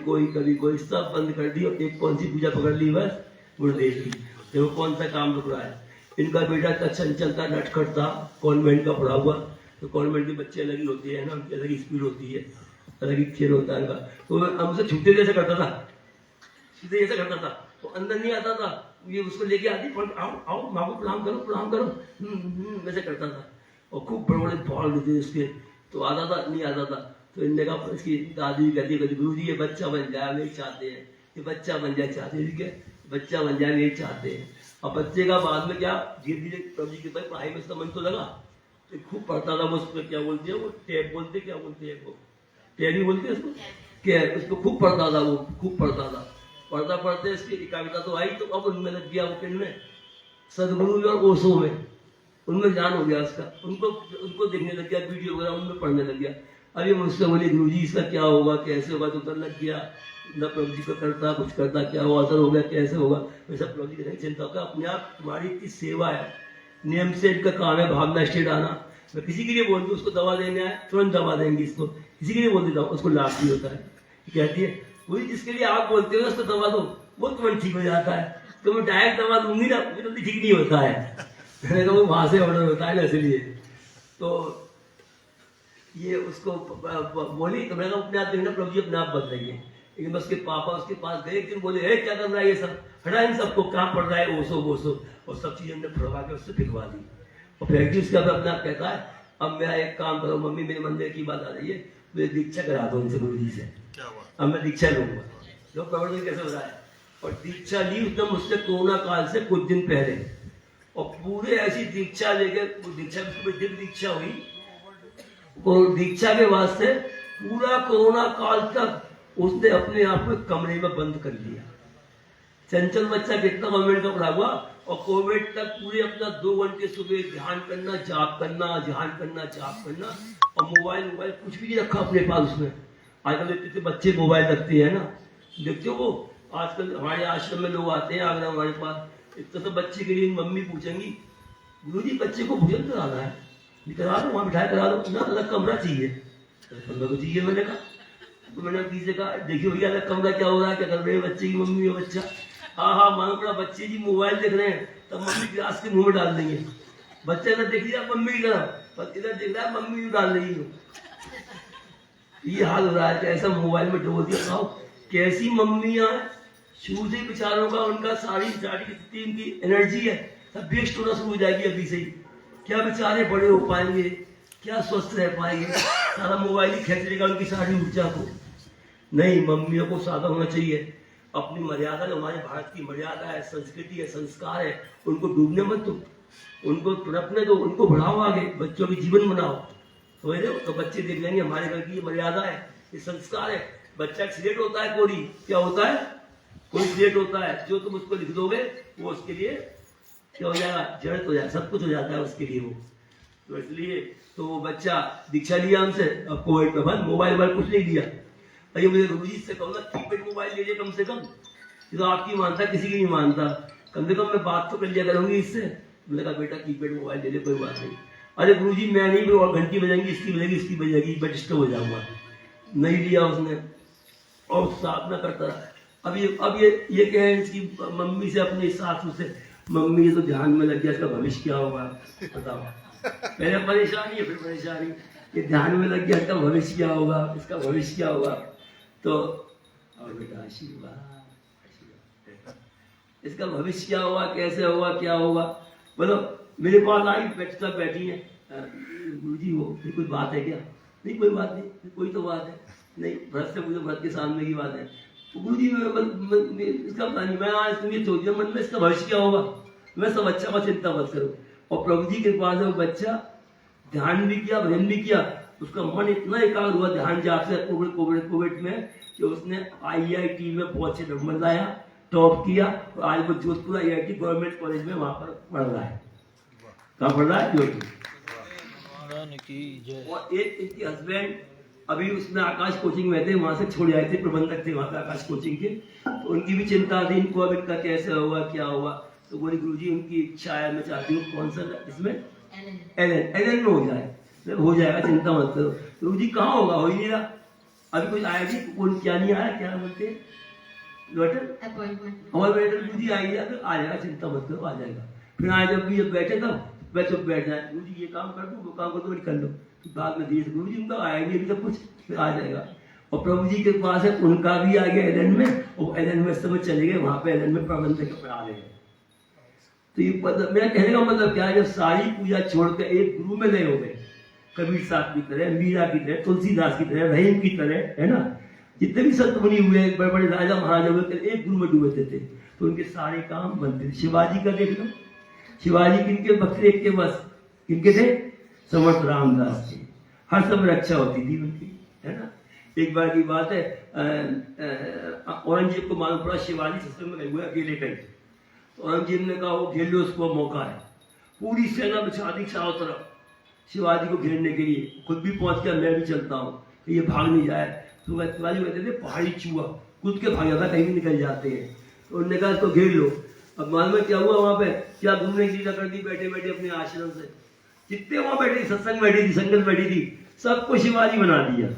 कोई सब बंद कर दी, और एक कौन सी पूजा पकड़ ली? बस गुरुदेव की। देखो कौन सा काम रुक रहा है। इनका बेटा का चंचल था, नटखट था, कॉन्वेंट का पढ़ा हुआ, तो कॉन्वेंट के बच्चे अलग ही होते हैं ना, उनकी अलग ही स्पीड होती है, अलग ही खेल होता है इनका। तो हमसे छूटे जैसे करता था, सीधे ऐसा करता था, तो अंदर नहीं आता था, ये उसको लेके आती, आओ आओ माँ को प्रणाम करो, वैसे करता था, और खूब बड़े बड़े बॉल देते उसके, तो आता था नहीं आता था। तो इनने कहा, इसकी दादी कहती गुरु जी ये बच्चा बन जाए नहीं चाहते हैं, ये बच्चा बन जाए चाहते हैं, ठीक है, बच्चा बन जाए नहीं चाहते हैं। और बच्चे का बाद में क्या धीरे धीरे प्रभु जी के भाई पढ़ाई में उसका मन तो लगा, तो खूब पढ़ता था वो। उस पर क्या बोलते हैं वो, टैब बोलते, क्या बोलते हैं वो, टैब बोलते हैं उसको, क्या उसको खूब पढ़ता था वो, खूब पढ़ता था। पढ़ता पढ़ते इसकी एकाग्रता तो आई, तो अब उनमें लग गया वो किन में, सदगुरु और ओशो में, उनमें ज्ञान हो गया उसका, उनको देखने लग गया, वीडियो वगैरह उनमें पढ़ने लग गया। अभी मुझसे बोले गुरु जी इसका क्या होगा, कैसे होगा, तो उधर लग गया न प्रभु जी को करता, कुछ करता, क्या हुआ, असर हो गया, कैसे होगा। वैसा प्रभु जी कहते चिंता का अपने आप तुम्हारी इतनी सेवा है, नियम से इनका काम है भागना, स्टेट आना। मैं किसी के लिए बोलती हूँ उसको दवा देने आए, तुरंत दवा देंगे इसको, किसी के लिए बोल देता हूँ, उसको लाभ भी होता है। कहती है वही जिसके लिए आप बोलते हो उसको दवा दो, वो तुरंत ठीक हो जाता है, तो मैं डायरेक्ट दवा दूंगी ना, जल्दी ठीक नहीं होता है। मैंने कहा वो वहां से ऑर्डर होता है ना, इसलिए। तो ये उसको बोली, तो मैंने कहा अपने आप देखना प्रभु जी अपने आप बदलेंगे। लेकिन उसके पापा उसके पास गए, एक दिन बोले क्या कर रहा है ये सब, हटा इन सबको, कहाँ पड़ रहा है ओसो बोसो, और सब चीजें हमने फड़वा के उससे फिकवा दी और फेंक दी। उसके बाद अपने आप कहता है अब मेरा एक काम करो मम्मी, मेरे मंदिर की बात आ रही है, मुझे दीक्षा करा दो उनसे, गुरु जी से, अब मैं दीक्षा लूंगा। जो प्रवर्तन कैसे हो रहा है, और दीक्षा ली उसने मुझसे कोरोना काल से कुछ दिन पहले, और पूरे ऐसी दीक्षा लेके, दीक्षा दीक्षा हुई, और दीक्षा के वास्ते पूरा कोरोना काल तक उसने अपने आप को कमरे में बंद कर लिया। चंचल बच्चा कितना गवर्नमेंट का पढ़ा हुआ, और कोविड तक पूरे अपना 2 घंटे सुबह ध्यान करना, जाप करना, ध्यान करना, जाप करना, और मोबाइल कुछ भी नहीं रखा अपने पास उसमें। आजकल इतने बच्चे मोबाइल रखते हैं ना, देखते हो वो आजकल हमारे आश्रम में लोग आते हैं आगरा हमारे पास, इतना तो बच्चे के लिए मम्मी पूछेंगी गुरु जी बच्चे को भोजन कराना है, करा दो, वहाँ मिठाई करा दो ना, अलग कमरा चाहिए। तो चाहिए मैंने कहा, तो मैंने किसी कहा देखिए भैया अलग कमरा क्या हो रहा है, क्या कर रहे हैं बच्चे की मम्मी और बच्चा, हाँ मानो पड़ा बच्चे जी मोबाइल देख रहे हैं, तब मम्मी गिलास के मुंह में डाल देंगे। बच्चा इधर देख लिया मम्मी की तरफ, पर इधर देख रहा है मम्मी भी डाल रही है। ये हाल हो रहा है, ऐसा मोबाइल में डोल दिया। खाओ कैसी मम्मियां शुरू से बेचारों का, उनका सारी इनकी एनर्जी है सब वेस्ट होना शुरू हो जाएगी अभी से ही। क्या बेचारे बड़े हो पाएंगे, क्या स्वस्थ रह पाएंगे? सारा मोबाइल ही खींच लेगा उनकी सारी ऊर्जा को। नहीं, मम्मियों को सादा होना चाहिए। अपनी मर्यादा, जो हमारे भारत की मर्यादा है, संस्कृति है, संस्कार है, उनको डूबने मत दो, उनको तड़पने दो, उनको बढ़ाओ आगे, बच्चों के जीवन बनाओ। समझ रहे हो? तो बच्चे देख लेंगे हमारे घर की ये मर्यादा है, ये संस्कार है। बच्चा एक्सीडेंट होता है, कोई क्या होता है, कोई एक्सीडेंट होता है, जो तुम उसको लिख दोगे वो उसके लिए क्या हो जाएगा, जड़त हो जाएगा, सब कुछ हो जाता है उसके लिए वो। तो इसलिए तो वो बच्चा दीक्षा लिया हमसे, अब कोविड में बंद, मोबाइल कुछ नहीं दिया। अरे मुझे गुरुजी से कहूँगा कीपैड मोबाइल ले कम से कम, ये तो आपकी मानता, किसी की नहीं मानता, कम से कम मैं बात तो कर लिया करूंगी इससे। मैंने कहा बेटा कीपैड मोबाइल ले ले, कोई बात नहीं। अरे गुरुजी मैं नहीं, और घंटी बजेंगी, इसकी बजेगी, इसकी बजेगी, मैं डिस्टर्ब हो जाऊंगा। नहीं लिया उसने और साधना करता रहा। अब ये कहे इसकी मम्मी से, अपने सासू से, मम्मी ये तो ध्यान में लग गया, इसका भविष्य क्या होगा बताओ। पहले परेशानी है, फिर परेशानी, ये ध्यान में लग गया, इसका भविष्य क्या होगा, इसका भविष्य क्या होगा। तो और बेटा आशीर्वाद, इसका भविष्य क्या होगा, कैसे होगा, क्या होगा, बोलो। मेरे पास आई, बैठी है, गुरुजी वो कोई बात है क्या? नहीं कोई बात नहीं, कोई तो बात है नहीं, भरत से मुझे, भरत के सामने की बात है। तो गुरुजी इसका पता नहीं, मैं आज तुम्हें सोच दिया मन में, इसका भविष्य क्या होगा। मैं सब अच्छा का चिंता मत करो। और प्रभु जी के पास वो बच्चा ध्यान भी किया, भजन भी किया, उसका मन इतना एकाग्र हुआ ध्यान जाप से कोविड में कि उसने IIT में बहुत अच्छे नंबर लाया, टॉप किया, और आज वो जोधपुर IIT गवर्नमेंट कॉलेज में वहां पर पढ़ रहा है। कहाँ पढ़ रहा है? जोधपुर। और एक इनके हस्बैंड अभी उसमें आकाश कोचिंग में थे, वहां से छोड़ आए थे, प्रबंधक थे वहां पे आकाश कोचिंग के। तो उनकी भी चिंता थी, इनको अब इनका कैसे होगा, क्या होगा। तो बोले गुरुजी उनकी इच्छा है, मैं चाहती हूँ कौन सा इसमें LN में हो जाए, हो जाएगा, चिंता मत करो। गुरुजी कहाँ होगा, हो ही नहीं रहा। अभी कुछ आया नहीं, कौन क्या नहीं आया, क्या बोलते अपॉइंटमेंट गुरुजी आएगा, फिर आ जाएगा, चिंता मत करो, आ जाएगा। फिर आए जब बैठे तब मैं चुप बैठ जाए, गुरुजी ये काम कर दो, वो काम कर दो, कर लो। बाद में धीरे गुरुजी उनका आया नहीं अभी तक कुछ, फिर आ जाएगा। और प्रभु जी के पास है, उनका भी आ गया LN में, और LN में सब चले गए, वहां पे LN में प्रबंधक पढ़ा रहे हैं। तो ये मेरा कहने का मतलब क्या है, जब सारी पूजा छोड़कर एक गुरु में लय हो गए, कबीर साहब की तरह, मीरा की तरह, तुलसीदास की तरह, रहीम की तरह, है ना, जितने भी संत मुनि हुए, बड़े बड़े राजा महाराजा हुए, एक गुरु में डूबे थे, तो उनके सारे काम बनते थे। शिवाजी का देख लो, शिवाजी किनके भक्त एक के बस, किनके थे? समर्थ रामदास के, हर समय रक्षा होती थी उनकी, है ना। एक बार की बात है, औरंगजेब को मालूम पड़ा शिवाजी सत्संग में गए हुए, अकेले गए। औरंगजेब ने कहा वो घेर लो, उसको मौका है। पूरी सेना बिछा दी चारों तरफ शिवाजी को घेरने के लिए, खुद भी पहुंच गया, मैं भी चलता हूँ कि ये भाग नहीं जाए। तो शिवाजी कहते थे पहाड़ी चूहा, कूद के भाग जाता, कहीं भी निकल जाते हैं। तो उन्होंने कहा इसको घेर लो। अब मालूम है क्या हुआ वहां पे, क्या गुरु ने लीला कर दी, बैठे बैठे अपने आश्रम से, जितने वहां बैठे, सत्संग बैठी थी, संगत बैठी थी, सबको शिवाजी बना दिया।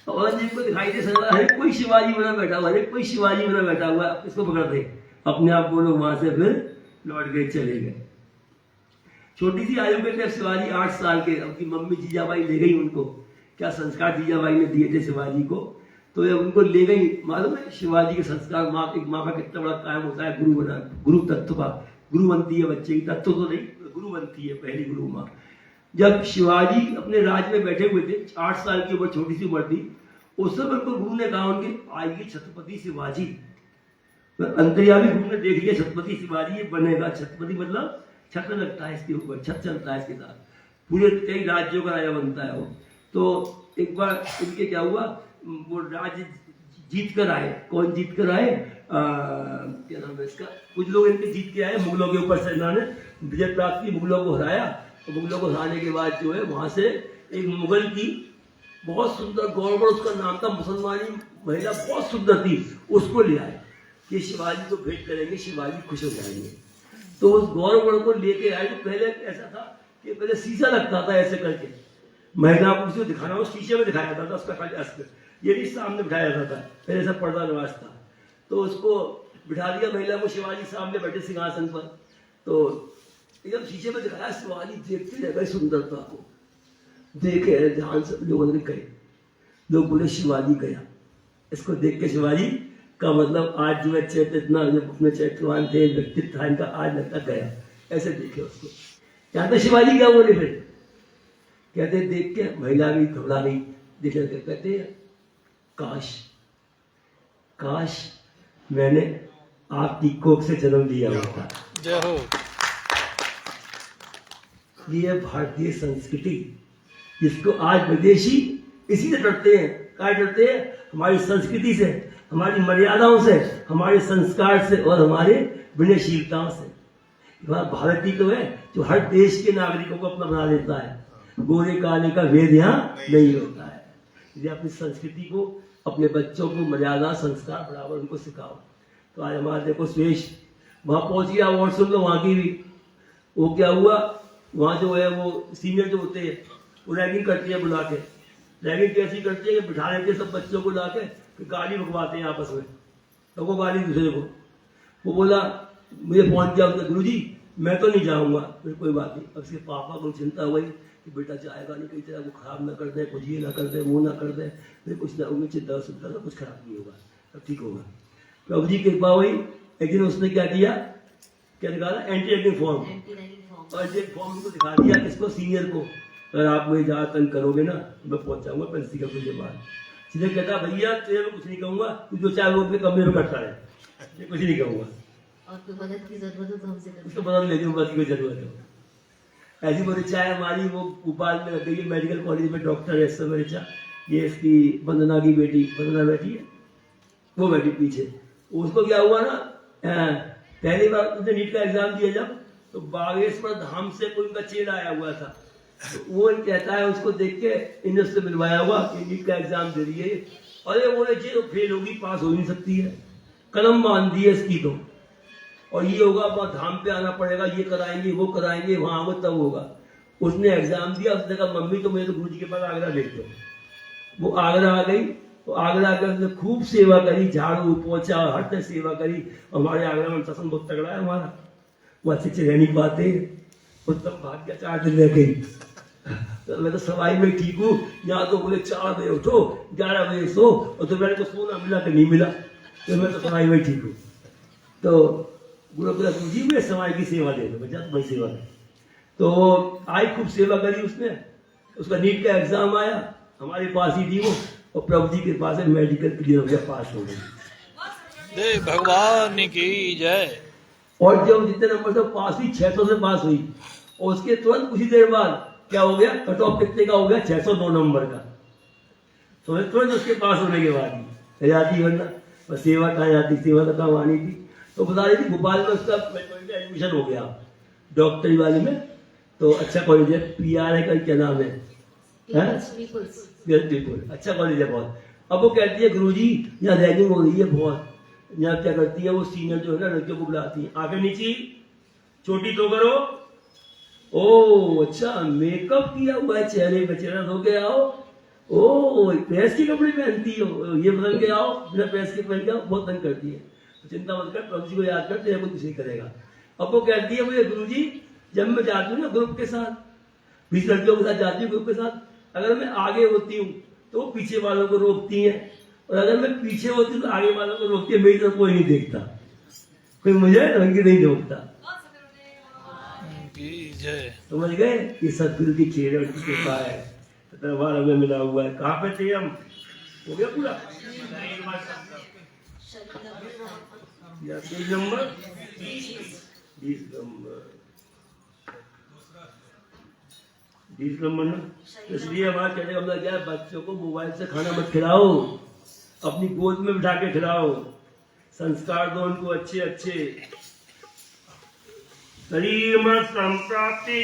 औरंगजेब को दिखाई दे सकता, हर कोई शिवाजी बना बैठा हुआ, हर कोई शिवाजी बना बैठा हुआ, इसको पकड़ते, अपने आप वो लोग वहां से फिर लौट गए, चले गए। छोटी सी आयु में थे शिवाजी, 8 साल के। उनकी मम्मी जीजाबाई ले गई उनको, क्या संस्कार जीजाबाई ने दिए थे शिवाजी को, तो जब उनको ले गई, मालूम है शिवाजी के संस्कार, एक माँ का कितना बड़ा कायम होता है, गुरु बना, गुरु तत्व का, गुरु बनती है बच्चे की, तत्व तो नहीं, गुरु बनती है पहली गुरु माँ। जब शिवाजी अपने राज में बैठे हुए थे, 8 साल की उम्र, छोटी सी उम्र थी, उस समय उनको गुरु ने कहा उनके, आइए छत्रपति शिवाजी। अंतर्यामी गुरु ने देख लिया, छत्रपति शिवाजी ये बनेगा। छत्रपति मतलब छत्र लगता है इसके ऊपर, छत चलता है इसके साथ, पूरे कई राज्यों का राजा बनता है वो। तो एक बार इनके क्या हुआ, वो राज्य जीत कर आए। कौन जीत कर आए, क्या नाम है इसका, कुछ लोग इनके जीत के आए, मुगलों के ऊपर सेना ने विजय प्राप्त की, मुगलों को हराया। और मुगलों को हराने के बाद जो है वहां से एक मुगल की बहुत सुंदर गौरव, उसका नाम था, मुसलमानी महिला बहुत सुंदर थी, उसको ले आए कि शिवाजी को भेंट करेंगे, शिवाजी खुश हो जाएंगे। तो उस गौरव को लेके आए। तो पहले ऐसा था कि पहले शीशा लगता था ऐसे करके, महिला को उसको दिखाना, वो शीशे में दिखाया जाता था, उसका खाली अस्त्र ये भी सामने बिठाया जाता था, पहले ऐसा पर्दा नवाज था। तो उसको बिठा दिया महिला को, शिवाजी सामने बैठे सिंहासन पर। तो जब शीशे में दिखाया, शिवाजी देखते रह गए सुंदरता को, देखे ध्यान से, लोगों ने कहे, लोग बोले शिवाजी गया। इसको देख के शिवाजी का मतलब आज जो है चैत्र, इतना जब अपने चैत्रवान थे, व्यक्तित्व था इनका, आज लगता गया, ऐसे देखे उसको। यहाँ तो शिवाजी क्या बोले, फिर कहते देख के महिला भी घबरा गई, देखने के कहते काश काश मैंने आपकी कोख से जन्म लिया होता। जय हो। ये भारतीय संस्कृति जिसको आज विदेशी इसी से डरते हैं। क्या डरते हैं? हमारी संस्कृति से, हमारी मर्यादाओं से, हमारे संस्कार से और हमारे विनयशीलताओं से। वह भारतीय तो है जो हर देश के नागरिकों को अपना बना लेता है। गोरे काले का भेद यहाँ नहीं होता है। यदि अपनी संस्कृति को, अपने बच्चों को मर्यादा, संस्कार बराबर उनको सिखाओ। तो आज हमारे देखो सुरेश वहाँ पहुंच गया, और सुन लो वहाँ की भी। वो क्या हुआ, वहाँ जो है वो सीनियर जो होते हैं वो रैगिंग करती है, बुला के रैगिंग कैसी करती है कि बिठा लेते हैं सब बच्चों को ला के, फिर गाली भगवाते हैं आपस में, तो वो गाली दूसरे को। वो बोला, मुझे फोन किया उसने, गुरुजी मैं तो नहीं जाऊंगा। फिर कोई बात नहीं। अब उसके पापा को चिंता हुई कि बेटा जाएगा नहीं, कहीं तरह को खराब ना कर दे, कुछ ये ना कर दे, वो ना कर दे, फिर कुछ ना उनकी चिंता सुनता था, कुछ खराब नहीं होगा, सब ठीक होगा। प्रभु जी की कृपा हुई। एक दिन उसने क्या किया, क्या निकाला, एंटी रैगिंग फॉर्म, और एंटी फॉर्म को दिखा दिया किसको, सीनियर को। अगर आप मुझे ज़्यादा तंग करोगे ना तो मैं पहुंच जाऊंगा प्रिंसिपल के बाद। सीधे कहता भैया तेरे को कुछ नहीं कहूंगा, तू जो चाहे वो अपने कमरे में करता है, मैं कुछ नहीं कहूंगा। और कोई मदद की जरूरत हो तो हमसे कर उसको बदल लेती हूँ, बस की कोई जरूरत हो। ऐसी वो ऋचा है हमारी, वो भोपाल में लग गई है, मेडिकल कॉलेज में डॉक्टर है इस समय ऋचा। ये इसकी वंदना की बेटी, वंदना बैठी है, वो बैठी पीछे। उसको क्या हुआ ना, पहली बार उसने नीट का एग्जाम दिया जब, तो बागेश्वर धाम से कोई उनका चेला आया हुआ था। तो वो कहता है, उसको देख के इन्हें से मिलवाया हुआ कि नीट का एग्जाम दे रही है। अरे बोले जी फेल होगी, पास हो नहीं सकती है, कलम बांध दी है इसकी तो, और ये होगा वहाँ धाम पे आना पड़ेगा, ये कराएंगे वो कराएंगे, वहाँ आओ तब होगा। उसने एग्जाम दिया, उसने कहा मम्मी तो मुझे तो गुरु जी के पास आगरा भेज दो। वो आगरा आ गई, तो आगरा आकर उसने खूब सेवा करी, झाड़ू पोछा हर तरह सेवा करी। हमारे आगरा में शासन बहुत तगड़ा है हमारा, वो अच्छे अच्छे रह नहीं पाते, उत्तम भाग्य 4 दिन रह गई। तो मैं तो सवाई में ठीक हूँ, यहाँ तो बोले 4 बजे उठो, 11 बजे सो, और तो मेरे को सोना मिला कि नहीं मिला, तो मैं तो सवाई में ठीक हूँ। तो गुरु जी मुझे सवाई की सेवा दे दो, बच्चा तुम्हारी सेवा है। तो आई, खूब सेवा करी उसने। उसका नीट का एग्जाम आया, हमारे पास ही थी वो, और प्रभु जी के पास है मेडिकल क्लियर हो गया, पास हो गई। जय भगवान की जय। और जब जितने नंबर से पास हुई, 600 से पास हुई, और उसके तुरंत कुछ ही देर बाद क्या हो गया, कट ऑफ कितने का हो गया, 602 नंबर का। तो तुरंत उसके पास होने के बाद ही जाती, वरना बस सेवा कहाँ जाती, सेवा तो कहाँ आनी थी। तो बता रही थी भोपाल में उसका एडमिशन हो गया डॉक्टरी वाले में, तो अच्छा कॉलेज है, PRI का क्या नाम है, बिल्कुल अच्छा कॉलेज है बहुत। अब वो कहती है गुरुजी यहाँ रैगिंग हो रही है बहुत। यहाँ क्या करती है वो सीनियर जो है ना, लड़कियों को बुलाती है, आगे नीचे चोटी तो करो, ओ अच्छा मेकअप किया हुआ है चेहरे पे, चेहरा धो के आओ, ओ प्रेस के कपड़े पहनती हो, ये बदल के आओ, बिना प्रेस के पहन के आओ, बहुत तंग करती है। तो चिंता मत कर, प्रभु जी को याद कर, तेरे को कुछ नहीं करेगा। अब वो कहती है मुझे गुरुजी जब मैं जाती हूँ ना ग्रुप के साथ, 20 लड़कियों के साथ जाती हूँ ग्रुप के साथ, अगर मैं आगे होती हूँ तो वो पीछे वालों को रोकती है, और अगर मैं पीछे होती हूँ तो आगे वालों को रोकती है। मेरी तरफ कोई नहीं देखता, कोई मुझे रंग नहीं रोकता। जय। समझ गए, ये सदगुरु की खेल और कृपा है, दरबार हमें मिला हुआ है। कहाँ पे थे हम, हो गया पूरा या पेज नंबर 20 नंबर ना। इसलिए हमारा कहने का मतलब क्या है, बच्चों को मोबाइल से खाना मत खिलाओ, अपनी गोद में बिठा के खिलाओ, संस्कार दो उनको अच्छे अच्छे। शरीर में संप्राप्ति,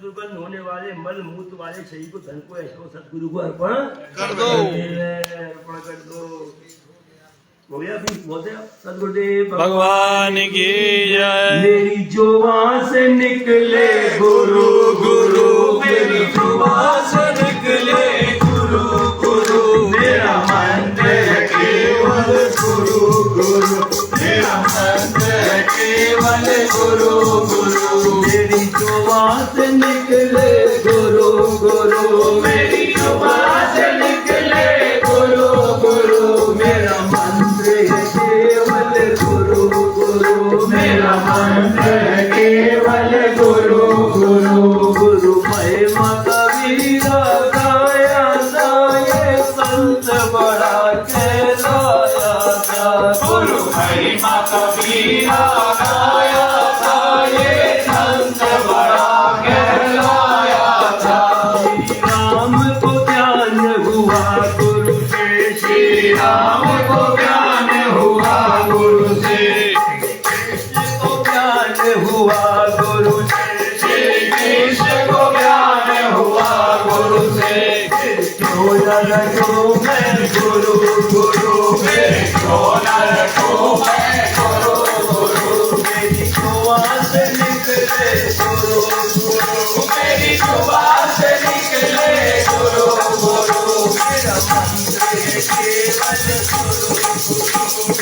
दुर्गंध होने वाले मल मूत्र वाले शरीर को धन को ऐसो सदगुरु को अर्पण कर दो। अर्पण कर दो। हो गया अभी, बहुत है। सदगुरुदेव भगवान की जय। मेरी जुबान से निकले गुरु गुरु, मेरी जुबान से निकले गुरु गुरु, मेरा मंत्र केवल गुरु गुरु, मेरा मंत्र केवल गुरु गुरु, मेरी जुबान से निकले गुरु गुरु, मेरी जुबान से निकले गुरु गुरु, मेरा कहलाया था, गुरु महिमा कबीरा गाया था, ये संत बड़ा कहलाया था। श्री राम को ज्ञान हुआ गुरु से, श्री राम को ज्ञान हुआ गुरु से, कृष्ण को ज्ञान हुआ गुरु से, श्री कृष्ण को ज्ञान हुआ गुरु से। क्यों न रखो मैं गुरु गुरु, मेरे क्यों न रखो मैं गुरु गुरु, मेरी जुबान से निकले गुरु गुरु, मेरी जुबान से निकले गुरु गुरु। मेरा मंत्र है केवल गुरु गुरु,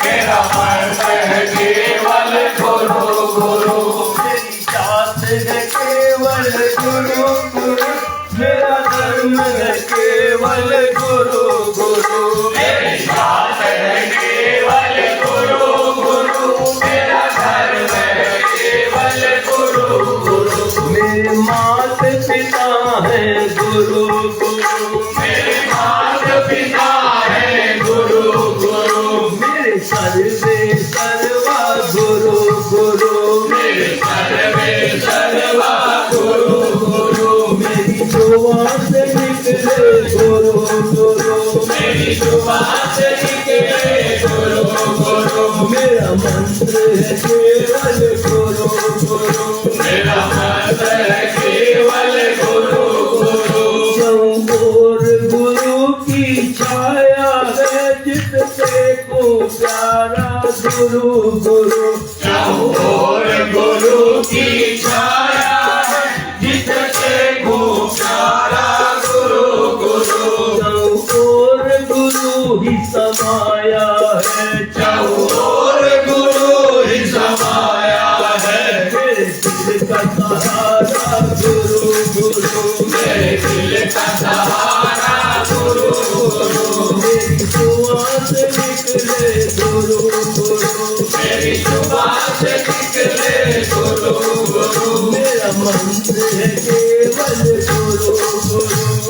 मेरा मंत्र है केवल गुरु गुरु, मेरी जात है केवल गुरु गुरु, मेरा धर्म है केवल गुरु गुरु, मेरी जात है केवल गुरु गुरु, मेरा धर्म है केवल गुरु गुरु। मेरे माता पिता है गुरु गुरु, मेरे माता पिता है गुरु गुरु, मेरे सर्वे सर्वा गुरु गुरु, मेरे सर्वे सर्वा गुरु गुरु, मेरी जुबान से निकले गुरु गुरु, मेरी जुबान से निकले गुरु गुरु, मेरा मंत्र है केवल गुरु गुरु, मेरा मंत्र है केवल गुरु गुरु। चौकोर गुरु की छाया है, जिससे को प्यारा गुरु गुरु, चौकोर गुरु की छाया है, जिससे खूब प्यारा गुरु गुरु। चौकोर गुरु ही समाया है, चौकोर गुरु ही समाया है, मेरे दिल का सहारा गुरु गुरु, मेरे दिल का सहारा गुरु गुरु, मेरी जुबान से निकले गुरु गुरु, मेरी जुबान से निकले गुरु गुरु, मेरा मंत्र है केवल गुरु गुरु,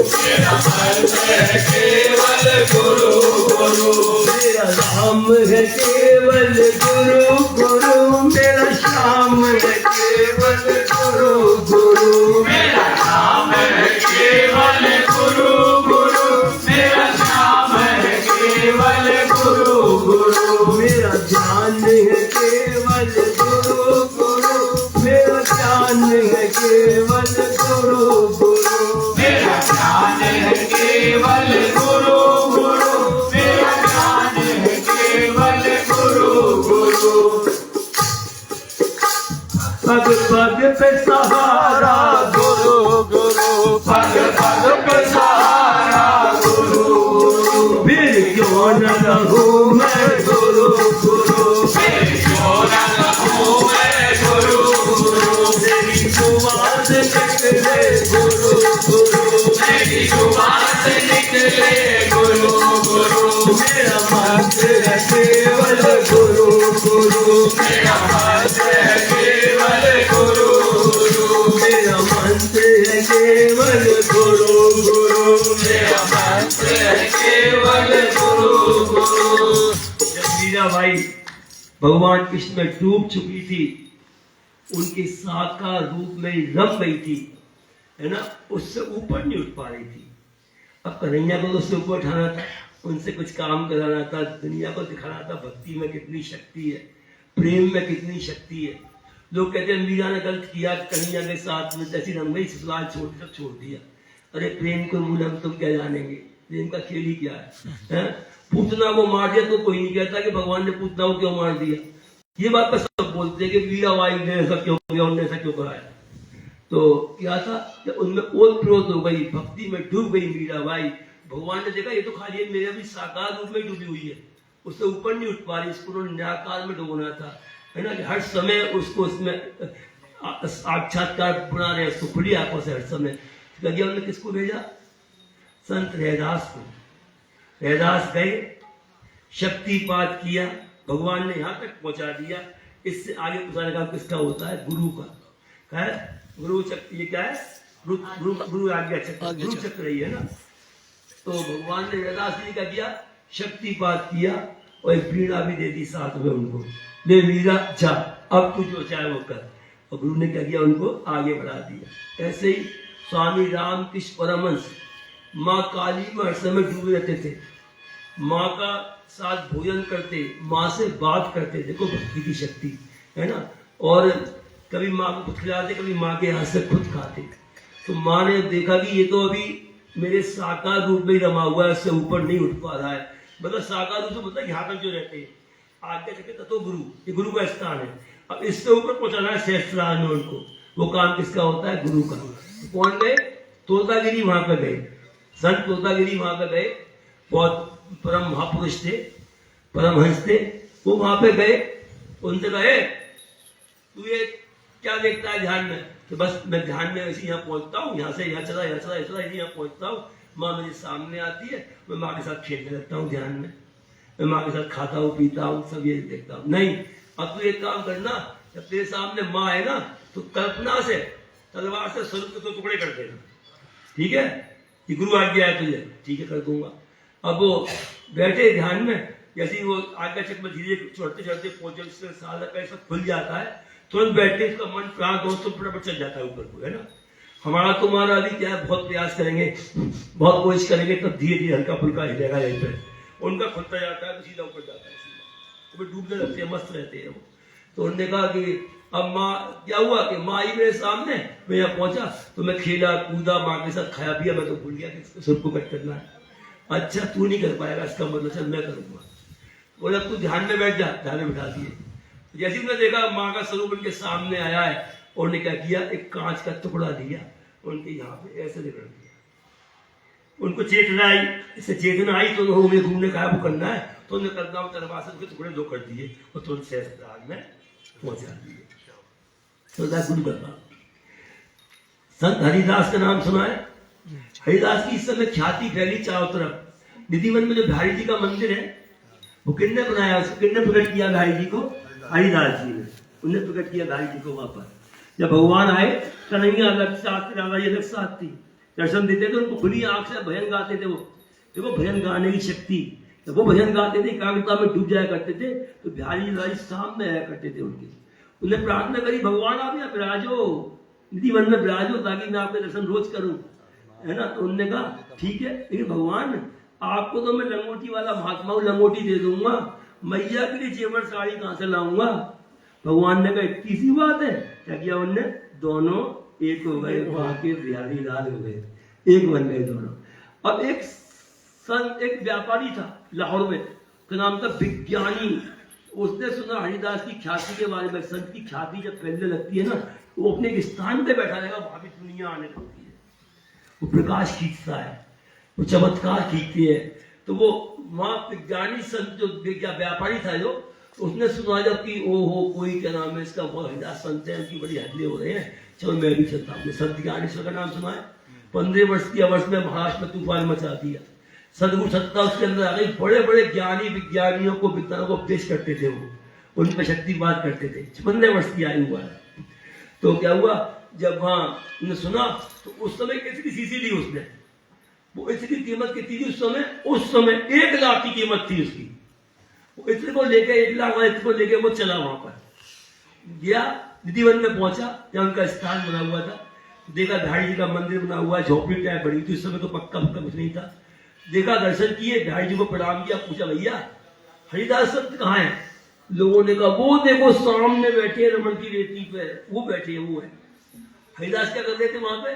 मेरा मंत्र है केवल गुरु गुरु, मेरा राम है केवल गुरु गुरु, मेरा श्याम है केवल गुरु गुरु, मेरा नाम है केवल गुरु गुरु, मेरा नाम है केवल गुरु गुरु, मेरा ज्ञान है केवल गुरु गुरु, मेरा ज्ञान है केवल गुरु गुरु, मेरा ज्ञान है केवल गुरु गुरु, मेरा ज्ञान है केवल गुरु गुरु। पग पग पे सहारा गुरु गुरु, पग पग पे सहारा गुरु गुरु, फिर क्यों न रहूं मैं गुरु गुरु, फिर क्यों न रहूं मैं गुरु गुरु, मेरी जुबान से निकले गुरु गुरु, मेरी जुबान से निकले गुरु गुरु, मेरा मंत्र है केवल गुरु गुरु, मेरा मंत्र है केवल गुरु गुरु, मेरा मंत्र है केवल गुरु गुरु, मेरा मंत्र है केवल गुरु गुरु। जब मीराबाई भगवान कृष्ण में डूब चुकी थी, उनके साकार रूप में रम गई थी, है ना, उससे ऊपर नहीं उठ पा रही थी। अब कन्हैया को उससे ऊपर उठाना था, उनसे कुछ काम कराना था, दुनिया को दिखाना था भक्ति में कितनी शक्ति है, प्रेम में कितनी शक्ति है। लोग कहते हैं मीरा ने गलत किया, कन्हैया के साथ में जैसी रंग गई, ससुराल छोड़ दिया। अरे प्रेम को मूल हम तुम क्या जानेंगे, प्रेम का खेल ही क्या है? पूतना को मार दिया तो कोई नहीं कहता कि भगवान ने पूतना को क्यों मार दिया। ये बात पर सब बोलते हैं कि मीराबाई ने ऐसा क्यों किया, उन्होंने ऐसा क्यों कराया। तो क्या था, जब उनमें ओत प्रोत हो गई, भक्ति में डूब गई मीराबाई, भगवान ने देखा ये तो खाली मेरे भी साकार रूप में डूबी हुई है, उससे ऊपर नहीं उठ पा रही, इसको निराकार में डूबना था, है ना, कि हर समय उसको उसमें साक्षात्कार बना रहे, उसको खुली आंखों से हर समय। लगे उन्होंने किसको भेजा? संत रैदास को। रैदास गए, शक्तिपात किया, भगवान ने यहाँ तक पहुंचा दिया। इससे आगे पूछने का किसका होता है? गुरु का। क्या है? गुरु चक्र। ये क्या है? गुरु आज्ञा चक्र, गुरु चक्र ही है ना। तो भगवान ने रैदास जी का किया, शक्तिपात किया और एक वीणा भी दे दी साथ में उनको, ले मीरा जा अब तू जो चाहे वो कर। और गुरु ने क्या किया, उनको आगे बढ़ा दिया। ऐसे ही स्वामी रामकृष्ण परमहंस माँ काली में हर समय डूबे रहते थे, माँ का साथ भोजन करते, माँ से बात करते। देखो भक्ति की शक्ति है ना। और कभी माँ को खुद खिलाते, कभी माँ के हाथ से खुद खाते। तो माँ ने देखा कि ये तो अभी मेरे साकार रूप में ही रमा हुआ है, इससे ऊपर नहीं उठ पा रहा है। मतलब साकार रूप से मतलब यहाँ तक जो रहते हैं, आगे चलते तत्व गुरु, ये गुरु का स्थान है। अब इससे ऊपर पहुंचाना है सहस्त्रार में उनको। वो काम किसका होता है, गुरु का। तो कौन गए, तोतागिरी वहां पर गए, संत तोतागिरी वहां पर गए। बहुत परम महापुरुष थे, परमहंस थे। वो वहां पे गए, उनसे कहे तू ये क्या देखता है ध्यान में? कि बस मैं ध्यान में ऐसे यहाँ पहुंचता हूँ, यहाँ से यहाँ चला, यहाँ चला, यहाँ चला, यहाँ पहुंचता हूँ, माँ मेरे सामने आती है, मैं माँ के साथ खेलने लगता हूँ ध्यान में, मैं माँ के साथ खाता हूँ, पीता हूँ, सब ये देखता हूँ। नहीं, अब तू एक काम करना, जब तेरे सामने माँ है ना, तो कल्पना से तलवार से स्वरूप के 2 टुकड़े कर देना, ठीक है? ये गुरु आज्ञा है तुझे, ठीक है कर दूंगा। अब वो बैठे ध्यान में, जैसे ही वो आज्ञा चक्र में धीरे चढ़ते चढ़ते पहुंचे, सारा पैसा खुल जाता है, तुरंत बैठे इसका मन प्राण दोस्तों फटाफट चल जाता है ऊपर को, है ना। हमारा तुम्हारा अभी क्या है, बहुत प्रयास करेंगे, बहुत कोशिश करेंगे, तब धीरे धीरे हल्का फुल्का हिलेगा यहीं पर। उनका खुलता जाता है तो सीधा ऊपर जाता है, सीधा तो डूबने लगते हैं, मस्त रहते हैं वो। तो उन्होंने कहा कि अब माँ क्या हुआ कि माँ आई मेरे सामने, मैं यहाँ पहुंचा तो मैं खेला कूदा, माँ के साथ खाया पिया, मैं तो भूल गया कि सबको कट करना है। अच्छा तू नहीं कर पाएगा, इसका मतलब चल मैं करूंगा। बोला तू ध्यान में बैठ जा, ध्यान में बैठा दिए। जैसे उन्होंने देखा माँ का स्वरूप उनके सामने आया है, और उन्होंने क्या किया, एक कांच का टुकड़ा दिया, उनके यहाँ पे ऐसे रगड़ दिया। उनको चेतना आई, इससे चेतना आई तो उन्होंने घूमने कहा वो करना है, तो उन्होंने कदम तरवासे के टुकड़े 2 कर दिए और तुरंत सहस्त्रार में पहुंचा दिए। तो गुरु का काम। संत हरिदास का नाम सुना है? हरिदास की इस समय ख्याति फैली चारों तरफ। निधिवन में जो बिहारी जी का मंदिर है, वो किसने बनाया, उसको किसने प्रकट किया बिहारी जी को? हरिदास जी ने, उन्हें प्रकट किया बिहारी जी को वहां पर। जब भगवान आए, कन्हैया अलग साथ, राधा जी अलग साथ थी, दर्शन देते थे उनको, खुली आंख से भजन गाते थे वो। देखो भजन गाने की शक्ति, जब वो भजन गाते थे एकाग्रता में डूब जाया करते थे, तो बिहारी जी सामने आया करते थे उनके। उन्हें प्रार्थना करी, भगवान आप यहाँ विराजो, निधिवन में विराजो, ताकि मैं आपके दर्शन रोज करूं, है ना। तो उन्होंने कहा ठीक है, लेकिन भगवान आपको तो मैं लंगोटी वाला महात्मा हूँ, लंगोटी दे दूंगा, मैया के लिए जेवर साड़ी कहां से लाऊंगा? भगवान ने कहा इतनी सी बात है। क्या किया उनने? दोनों एक हो गए, वहां के बिहारी लाल हो गए, एक बन गए दोनों। अब एक व्यापारी था लाहौर में, उसका नाम था विज्ञानी। उसने सुना हरिदास की ख्याति के बारे में। संत की ख्याति जब फैलने लगती है ना, वो अपने एक स्थान पे बैठा रहेगा, वहां भी दुनिया आने लगती है। वो प्रकाश खींचता है, वो चमत्कार खींचती है। तो वो वहां विज्ञानी संत जो व्यापारी था, जो उसने सुना जब कि ओहो कोई क्या नाम है इसका, बहुत हरिदास संत है, उनकी बड़ी हल्ले हो रहे हैं, चलो मैं भी चलता हूँ। संत ज्ञानेश्वर का नाम सुना है? 15 वर्ष की अवस्था में महाराष्ट्र में तूफान मचा दिया, सदगुरु सत्ता उसके अंदर आ गई। बड़े बड़े ज्ञानी विज्ञानियों को, विद्वानों को उपदेश करते थे वो, उन पर शक्तिपात करते थे। 15 वर्ष की आयु हुआ है। तो क्या हुआ, जब वहां उन्हें सुना तो उस समय कितनी शीशी ली उसने, वो इसकी कीमत कितनी थी उस समय 1 लाख की कीमत थी उसकी। वो इतने को लेके 1 लाख वाले इतने को लेके वो चला, वहां पर गया, निधिवन में पहुंचा, जहाँ उनका स्थान बना हुआ था। देखा बिहारी जी का मंदिर बना हुआ है, झोपड़ी टाइप बड़ी थी उस समय, तो पक्का कुछ नहीं था। देखा, दर्शन किए, बिहारी जी को प्रणाम किया, पूछा भैया हरिदास संत कहाँ है? लोगों ने कहा वो देखो सामने बैठे रमन की रेती पे, वो बैठे, वो है। हरिदास क्या कर रहे थे वहां पे?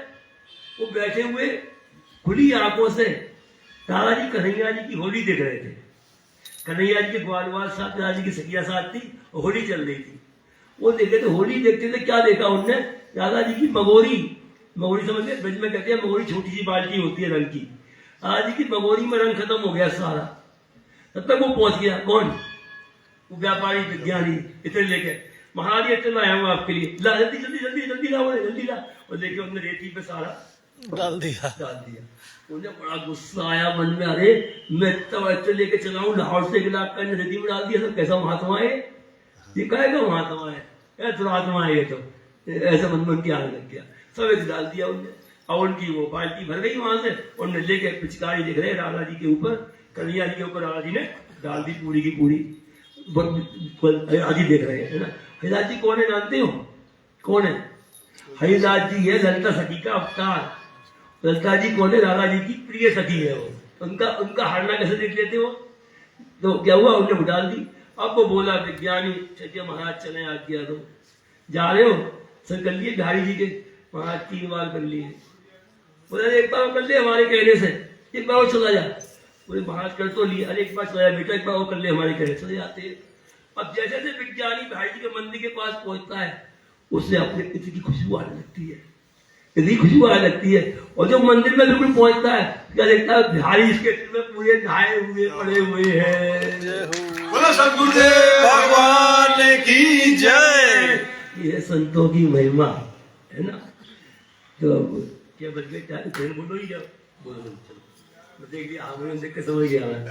वो बैठे हुए खुली आंखों से दादाजी कन्हैया जी की होली देख रहे थे। कन्हैया जी के ग्वालवाल साथ, दादाजी की सखिया साथ थी, होली चल रही थी। वो देखे थे, होली देखते थे, क्या देखा उनने? दादाजी की मगोरी, मगोरी समझ गए, ब्रज में कहते हैं मगोरी, छोटी सी बाल्टी होती है रंग की। दादाजी की मगोरी में रंग खत्म हो गया सारा। तब तक वो पहुंच गया, कौन? वो व्यापारी विज्ञानी, इतने लेके, महाराज इतने लाया हूँ आपके लिए, ला जल्दी जल्दी जल्दी जल्दी ला, जल्दी ला। और लेके उन्होंने रेती पे सारा डाल दिया। उन्हें बड़ा गुस्सा आया मन में, अरे मैं तब ऐसे लेके चला हूँ लाहौर से, 1 लाख का नदी में डाल दिया, सब कैसा महात्मा है ये? कहेगा महात्मा है, दुरात्मा है ये तो। ऐसा मन के आने लग गया, सब एक डाल दिया उनने। और उनकी वो बाल्टी भर गई वहां से, उन्होंने लेके पिचकारी देख रहे राधा जी के ऊपर, कन्हैया जी के ऊपर राधा जी ने डाल दी पूरी की पूरी। हरिदास जी देख रहे हैं, है ना। हरिदास जी कौन है जानते हो? कौन है? हरिदास जी है ललिता सखी का अवतार। ललिता जी कौन है? राधा जी की प्रिय सखी है वो। उनका हारना कैसे देख लेते हो? तो क्या हुआ, उन्हें डाल दी। अब वो बोला विज्ञानी चलिए महाराज चले आज्ञा दो। जा रहे हो? सर कर लिए बिहारी जी के महाराज 3 बार कर लिए। बोला एक बार कर ले हमारे कहने से, एक बार और चला जा। बोले महाराज कर तो लिए, अरे एक बार चला जा बेटा, एक बार और कर ले हमारे कहने से, चले जाते हैं। अब जैसे जैसे विज्ञानी बिहारी जी के मंदिर के पास पहुंचता है, उससे अपने पिता की खुशबू आने लगती है, इतनी खुशबू आने लगती है। और जब मंदिर में बिल्कुल पहुंचता है, क्या देखता है बिहारी इसके सिर में पूरे नहाए हुए पड़े हुए हैं। बोलो सद्गुरुदेव भगवान की जय। ये संतों की महिमा है ना। तो अब क्या बच गए? क्या फिर बोलो ही, क्या बोलो? चलो देख लिया, देख के समझ गया मैं।